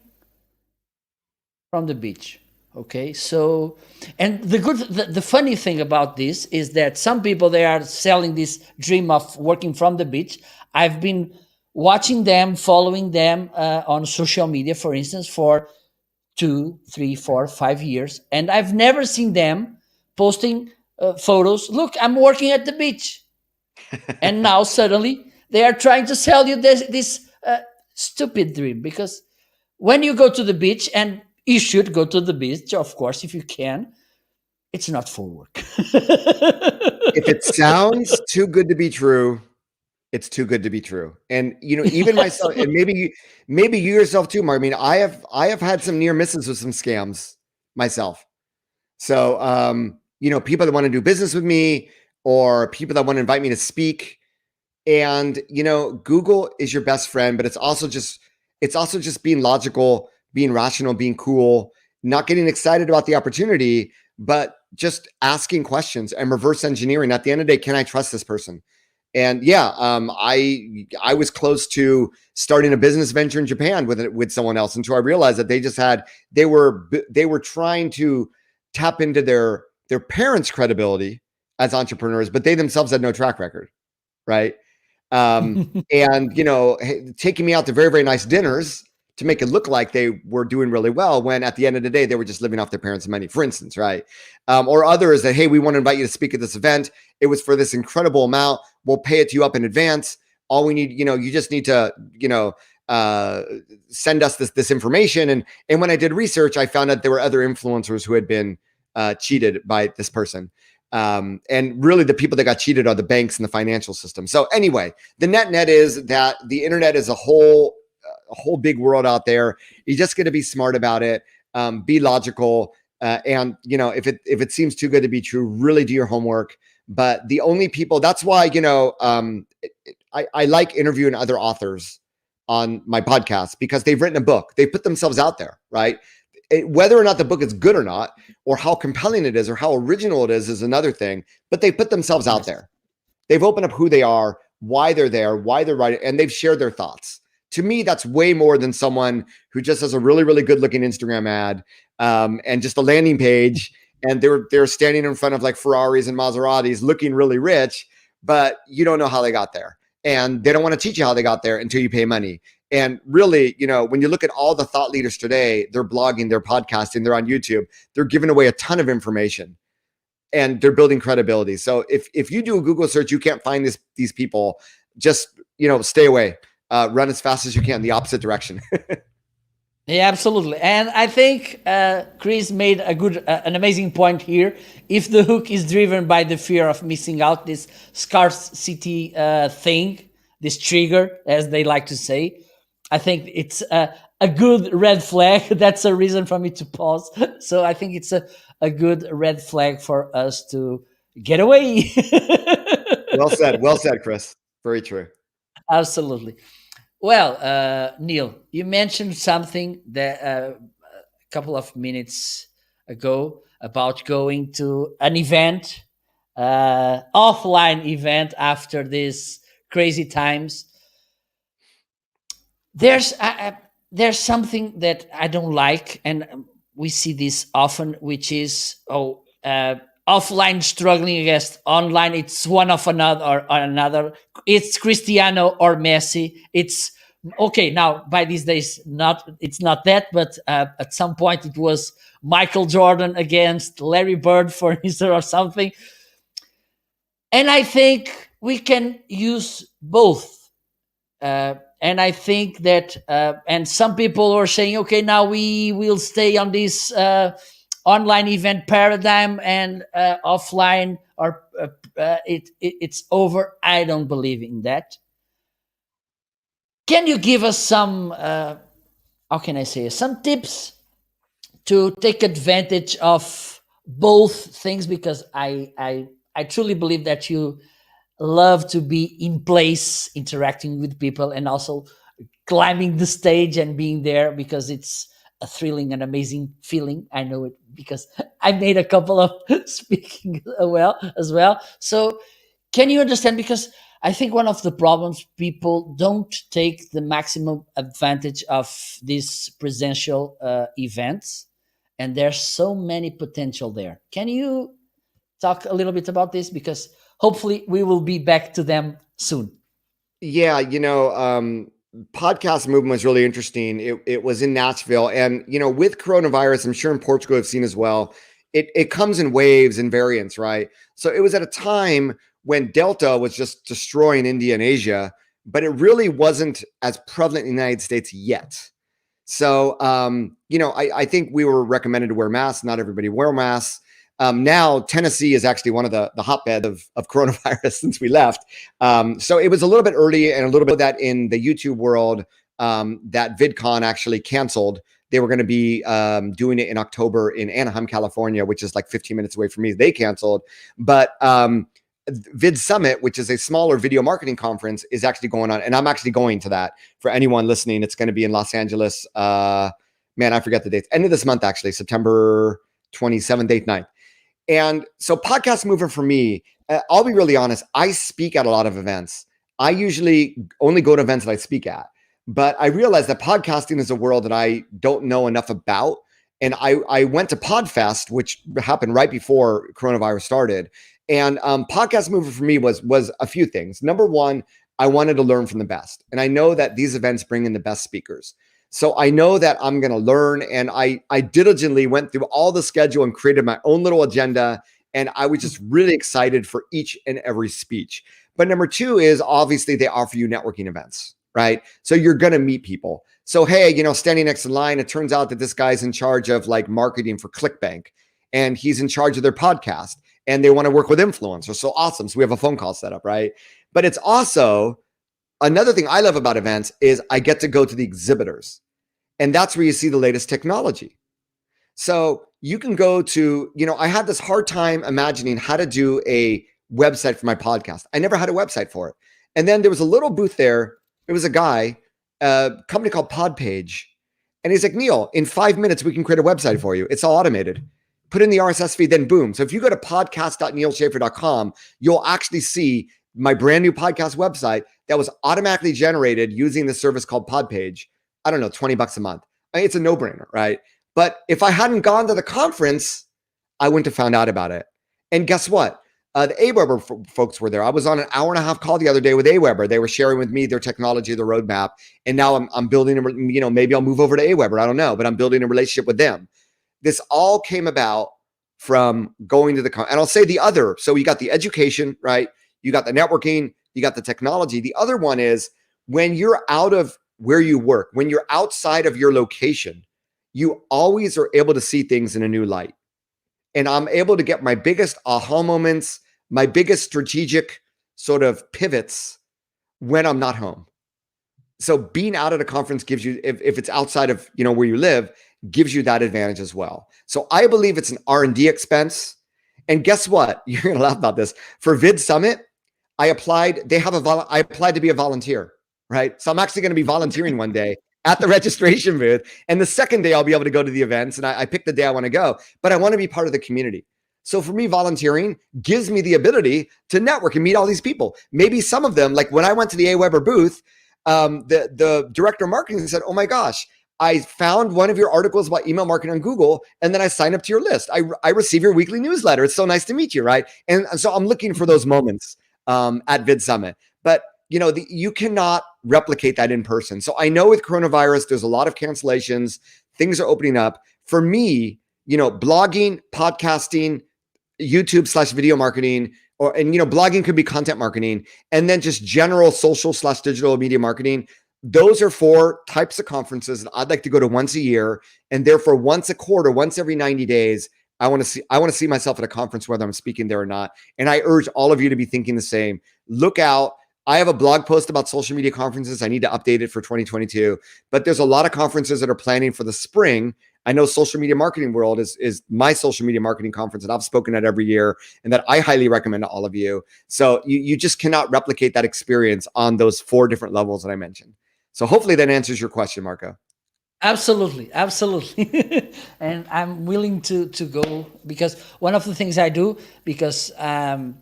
from the beach. Okay, so, and the funny thing about this is that some people, they are selling this dream of working from the beach. I've been watching them, following them on social media, for instance, for 2, 3, 4, 5 years, and I've never seen them posting photos. Look, I'm working at the beach, and now suddenly they are trying to sell you this stupid dream, because when you go to the beach, and you should go to the beach, of course, if you can, it's not for work. If it sounds too good to be true, it's too good to be true. And even myself, and maybe you yourself too, Mark. I mean, I have had some near misses with some scams myself. So people that want to do business with me or people that want to invite me to speak. And, Google is your best friend, but it's also just being logical, being rational, being cool, not getting excited about the opportunity, but just asking questions and reverse engineering. At the end of the day, can I trust this person? And yeah, I was close to starting a business venture in Japan with someone else until I realized that they were trying to tap into their parents' credibility as entrepreneurs, but they themselves had no track record, right? And taking me out to very, very nice dinners to make it look like they were doing really well, when at the end of the day they were just living off their parents' money, for instance, right? Or others that, hey, we want to invite you to speak at this event. It was for this incredible amount. We'll pay it to you up in advance. All we need, you just need to, send us this information. And when I did research, I found out there were other influencers who had been cheated by this person. And really the people that got cheated are the banks and the financial system. So anyway, the net is that the internet is a whole big world out there. You just got to be smart about it, be logical, and if it seems too good to be true, really do your homework. But the only people, that's why I like interviewing other authors on my podcast, because they've written a book, they put themselves out there, right? Whether or not the book is good or not, or how compelling it is, or how original it is another thing. But they put themselves out there. They've opened up who they are, why they're there, why they're writing, and they've shared their thoughts. To me, that's way more than someone who just has a really, really good looking Instagram ad and just a landing page, and they're standing in front of like Ferraris and Maseratis, looking really rich, but you don't know how they got there, and they don't want to teach you how they got there until you pay money. And really, when you look at all the thought leaders today, they're blogging, they're podcasting, they're on YouTube, they're giving away a ton of information, and they're building credibility. So if you do a Google search, you can't find these people, just, stay away, run as fast as you can, the opposite direction. Yeah, absolutely. And I think Chris made an amazing point here. If the hook is driven by the fear of missing out, this scarcity thing, this trigger, as they like to say, I think it's a good red flag. That's a reason for me to pause. So I think it's a good red flag for us to get away. Well said, Chris. Very true. Absolutely. Well, Neal, you mentioned something that a couple of minutes ago about going to an event, offline event after these crazy times. There's something that I don't like, and we see this often, which is offline struggling against online. It's one of another or another. It's Cristiano or Messi. It's okay now. By these days, it's not that, but at some point it was Michael Jordan against Larry Bird, for instance, or something. And I think we can use both. And I think that, and some people are saying, okay, now we will stay on this online event paradigm, and offline, or it's over. I don't believe in that. Can you give us some, how can I say, some tips to take advantage of both things? Because I truly believe that you love to be in place, interacting with people, and also climbing the stage and being there, because it's a thrilling and amazing feeling. I know it because I made a couple of speaking as well. So can you understand? Because I think one of the problems, people don't take the maximum advantage of these presential events, and there's so many potential there. Can you talk a little bit about this? Because hopefully we will be back to them soon. Yeah, podcast movement was really interesting. It was in Nashville, and with coronavirus, I'm sure in Portugal I've seen as well. It comes in waves and variants, right? So it was at a time when Delta was just destroying India and Asia, but it really wasn't as prevalent in the United States yet. So I think we were recommended to wear masks. Not everybody wore masks. Now Tennessee is actually one of the hotbed of coronavirus since we left. So it was a little bit early, and a little bit of that in the YouTube world, that VidCon actually canceled They were going to be doing it in October in Anaheim, California, which is like 15 minutes away from me. They canceled. But Vid Summit, which is a smaller video marketing conference, is actually going on. And I'm actually going to that for anyone listening. It's going to be in Los Angeles. Man, I forget the dates. End of this month, actually, September 27th, 8th, 9th. And so Podcast Mover for me, I'll be really honest, I speak at a lot of events. I usually only go to events that I speak at. But I realized that podcasting is a world that I don't know enough about. And I went to PodFest, which happened right before coronavirus started. And Podcast Mover for me was a few things. Number one, I wanted to learn from the best. And I know that these events bring in the best speakers. So I know that I'm going to learn. And I diligently went through all the schedule and created my own little agenda. And I was just really excited for each and every speech. But number two is obviously they offer you networking events, right? So you're going to meet people. So, hey, standing next in line, it turns out that this guy's in charge of like marketing for ClickBank, and he's in charge of their podcast, and they want to work with influencers. So awesome. So we have a phone call set up, right? But it's also another thing I love about events is I get to go to the exhibitors, and that's where you see the latest technology. So you can go to, I had this hard time imagining how to do a website for my podcast. I never had a website for it. And then there was a little booth there. It was a guy, a company called Podpage. And he's like, Neal, in 5 minutes, we can create a website for you. It's all automated. Put in the RSS feed, then boom. So if you go to podcast.nealschaffer.com, you'll actually see my brand new podcast website that was automatically generated using the service called Podpage. I don't know, $20 a month. I mean, it's a no-brainer, right? But if I hadn't gone to the conference, I wouldn't have found out about it. And guess what? The AWeber folks were there. I was on an 1.5-hour call the other day with AWeber. They were sharing with me their technology, their roadmap. And now I'm building, maybe I'll move over to AWeber. I don't know, but I'm building a relationship with them. This all came about from going to the conference. And I'll say the other. So you got the education, right? You got the networking, you got the technology. The other one is when you're out of where you work, when you're outside of your location, you always are able to see things in a new light. And I'm able to get my biggest aha moments, my biggest strategic sort of pivots when I'm not home. So being out at a conference gives you, if it's outside of, where you live, gives you that advantage as well. So I believe it's an R&D expense. And guess what? You're going to laugh about this. For Vid Summit, I applied to be a volunteer, right? So I'm actually going to be volunteering one day at the registration booth. And the second day I'll be able to go to the events, and I pick the day I want to go, but I want to be part of the community. So for me, volunteering gives me the ability to network and meet all these people. Maybe some of them, like when I went to the AWeber booth, the director of marketing said, oh my gosh, I found one of your articles about email marketing on Google, and then I signed up to your list. I receive your weekly newsletter. It's so nice to meet you, right? And so I'm looking for those moments at Vid Summit. But you cannot replicate that in person. So I know with coronavirus, there's a lot of cancellations. Things are opening up. For me, blogging, podcasting, YouTube/video marketing, blogging could be content marketing, and then just general social/digital media marketing. Those are 4 types of conferences that I'd like to go to once a year, and therefore once a quarter, once every 90 days, I want to see myself at a conference, whether I'm speaking there or not. And I urge all of you to be thinking the same. Look out. I have a blog post about social media conferences. I need to update it for 2022, but there's a lot of conferences that are planning for the spring. I know Social Media Marketing World is my social media marketing conference that I've spoken at every year and that I highly recommend to all of you. So you just cannot replicate that experience on those 4 different levels that I mentioned. So hopefully that answers your question, Marco. Absolutely. And I'm willing to go, because one of the things I do, because I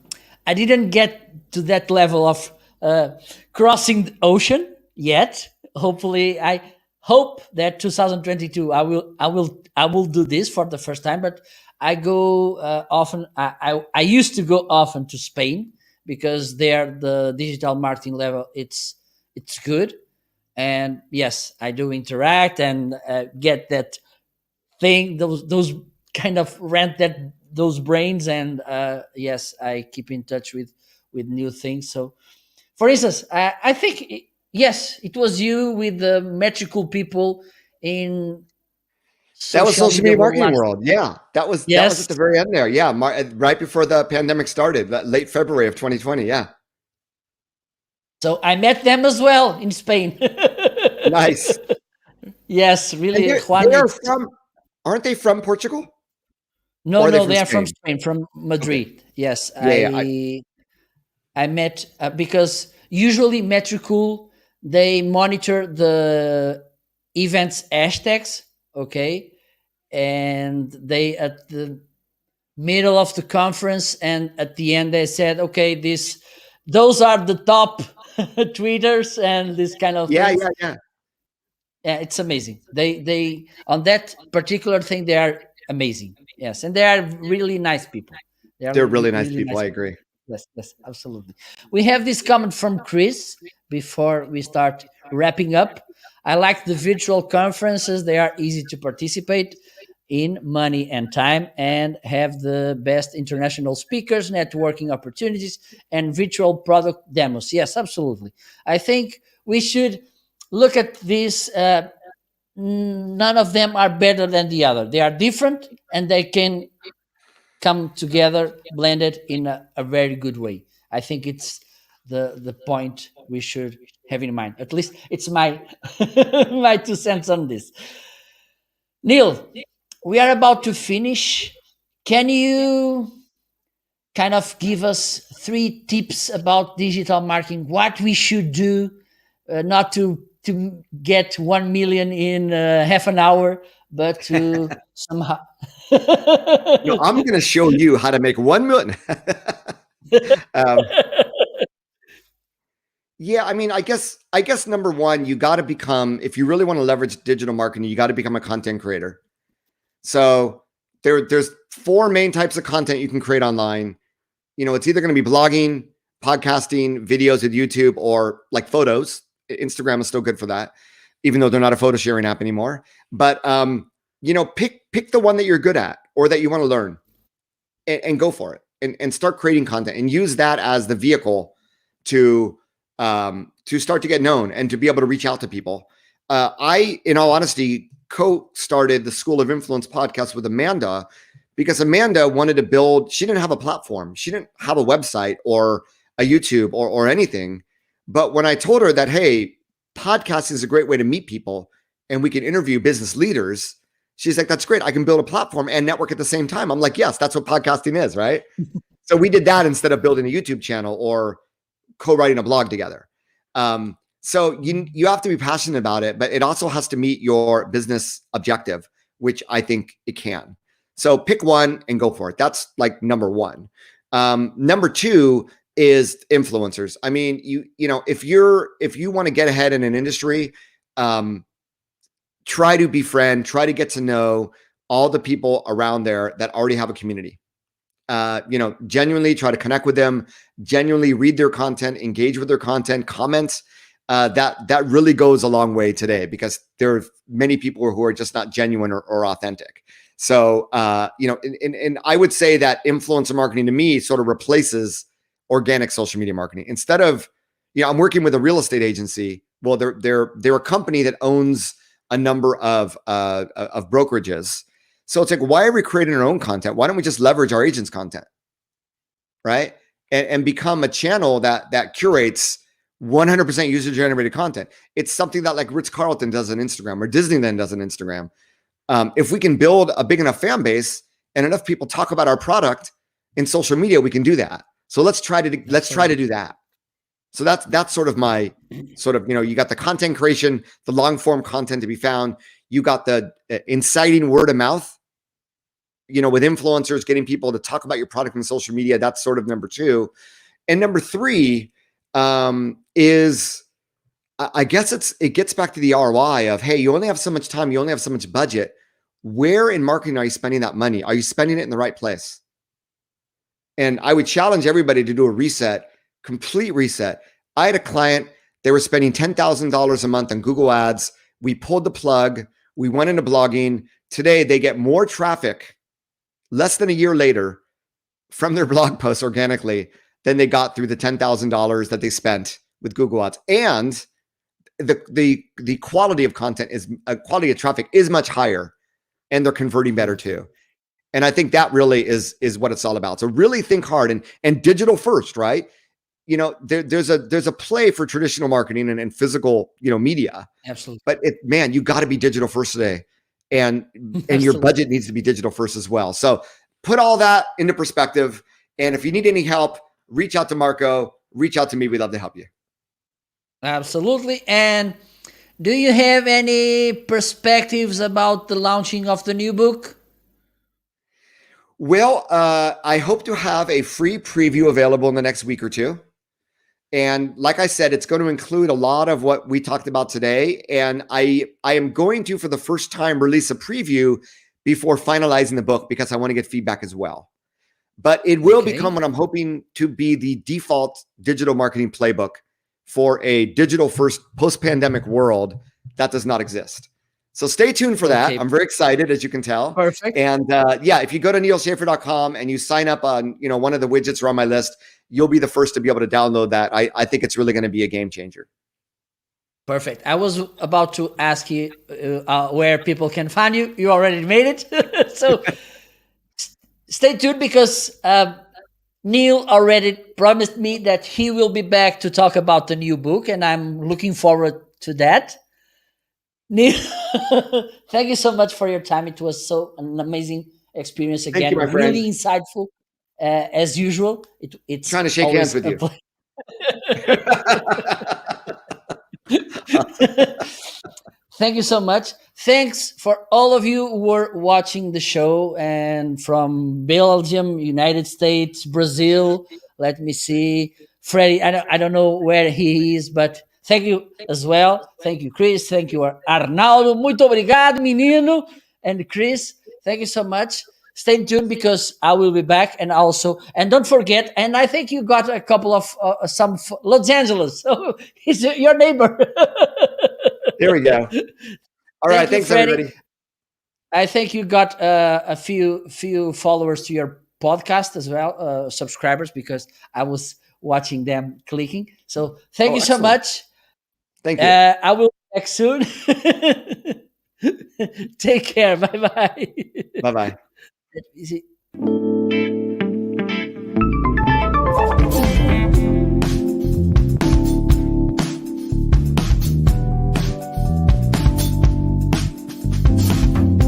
didn't get to that level of crossing the ocean yet. Hopefully, I hope that 2022 I will do this for the first time. But I go often. I used to go often to Spain, because there the digital marketing level it's good. And yes, I do interact and get that thing, those kind of rent those brains. And yes, I keep in touch with new things. So for instance, I think yes, it was you with the magical people in That was social Social media Media world Marketing last. World. Yeah, that was Yes. at the very end there. Yeah, right before the pandemic started, late February of 2020. Yeah, So I met them as well in Spain. nice. Yes, And really, Juan. they are from, aren't they from Portugal? No, Or are they no, from they are from Spain? Spain, from Okay. Madrid. Yes, Yeah, yeah. I met because usually Metricool, they monitor the events hashtags, okay, and they at the middle of the conference and at the end they said, okay, those are the top tweeters and this kind of Yeah, things. yeah, yeah. Yeah, it's amazing. They on that particular thing they are amazing. Yes, and they are really nice people. They are They're really nice really people. nice I people. agree. Yes, yes, absolutely. We have this comment from Chris before we start wrapping up. I like the virtual conferences. They are easy to participate in, money and time, and have the best international speakers, networking opportunities, and virtual product demos. Yes, absolutely. I think we should look at these. None of them are better than the other. They are different and they can come together blended in a very good way. I think it's the point we should have in mind. At least it's my my 2 cents on this. Neil, we are about to finish. Can you kind of give us 3 tips about digital marketing, what we should do, not to get 1 million in half an hour, but to somehow No, I'm going to show you how to make 1 million. um, yeah, I mean, I guess number one, you got to become, if you really want to leverage digital marketing, you got to become a content creator. So there's 4 main types of content you can create online. It's either going to be blogging, podcasting, videos with YouTube, or like photos. Instagram is still good for that, even though they're not a photo sharing app anymore. But pick the one that you're good at or that you want to learn, and go for it, and start creating content and use that as the vehicle to start to get known and to be able to reach out to people. I, in all honesty, co-started the School of Influence podcast with Amanda because Amanda wanted to build. She didn't have a platform. She didn't have a website or a YouTube or anything. But when I told her that, hey, podcasting is a great way to meet people and we can interview business leaders, she's like, that's great. I can build a platform and network at the same time. I'm like, yes, that's what podcasting is, right? So we did that instead of building a YouTube channel or co-writing a blog together. So you have to be passionate about it, but it also has to meet your business objective, which I think it can. So pick one and go for it. That's like number one. Number two is influencers. I mean, if you want to get ahead in an industry, try to befriend, try to get to know all the people around there that already have a community. Genuinely try to connect with them, genuinely read their content, engage with their content, comment. That really goes a long way today because there are many people who are just not genuine or authentic. So, and I would say that influencer marketing to me sort of replaces organic social media marketing. Instead of, I'm working with a real estate agency. Well, they're a company that owns a number of brokerages. So it's like, why are we creating our own content? Why don't we just leverage our agents' content, right? And become a channel that curates 100% user-generated content. It's something that like Ritz-Carlton does on Instagram or Disneyland does on Instagram. If we can build a big enough fan base and enough people talk about our product in social media, we can do that. So let's try to do that. So that's sort of my you got the content creation, the long form content to be found. You got the inciting word of mouth, with influencers, getting people to talk about your product in social media. That's sort of number two. And number three is, I guess it gets back to the ROI of, hey, you only have so much time, you only have so much budget. Where in marketing are you spending that money? Are you spending it in the right place? And I would challenge everybody to do a complete reset. I had a client, they were spending $10,000 a month on Google Ads. We pulled the plug. We went into blogging. Today, they get more traffic less than a year later from their blog posts organically than they got through the $10,000 that they spent with Google Ads. And the quality of content quality of traffic is much higher, and they're converting better too. And I think that really is what it's all about. So really think hard and digital first, right? there's a play for traditional marketing and physical, media, Absolutely. but man, you got to be digital first today, and your Absolutely. budget needs to be digital first as well. So put all that into perspective, and if you need any help, reach out to Marco, reach out to me. We'd love to help you. Absolutely. And do you have any perspectives about the launching of the new book? Well, I hope to have a free preview available in the next week or two. And like I said, it's going to include a lot of what we talked about today. And I am going to, for the first time, release a preview before finalizing the book because I want to get feedback as well. But it will become what I'm hoping to be the default digital marketing playbook for a digital first post-pandemic world that does not exist. So stay tuned for that. I'm very excited, as you can tell. Perfect. And if you go to nealschaffer.com and you sign up on one of the widgets are on my list, you'll be the first to be able to download that. I think it's really going to be a game changer. Perfect. I was about to ask you where people can find you. You already made it. So stay tuned because Neal already promised me that he will be back to talk about the new book, and I'm looking forward to that. Neal, thank you so much for your time. It was so an amazing experience again. Thank you, my friend. Really insightful, as usual. It's trying to shake hands with you. Thank you so much. Thanks for all of you who were watching the show and from Belgium, United States, Brazil. Let me see. Freddie, I don't know where he is, but thank you as well. Thank you, Chris. Thank you, Arnaldo. Muito obrigado, menino. And Chris, thank you so much. Stay tuned because I will be back. And don't forget, and I think you got a couple of some Los Angeles. So he's your neighbor. There we go. All right. Thanks, Freddie. everybody. I think you got a few followers to your podcast as well, subscribers, because I was watching them clicking. So thank you so much. Thank you. I will be back soon. Take care. Bye-bye. Bye-bye. Let me see.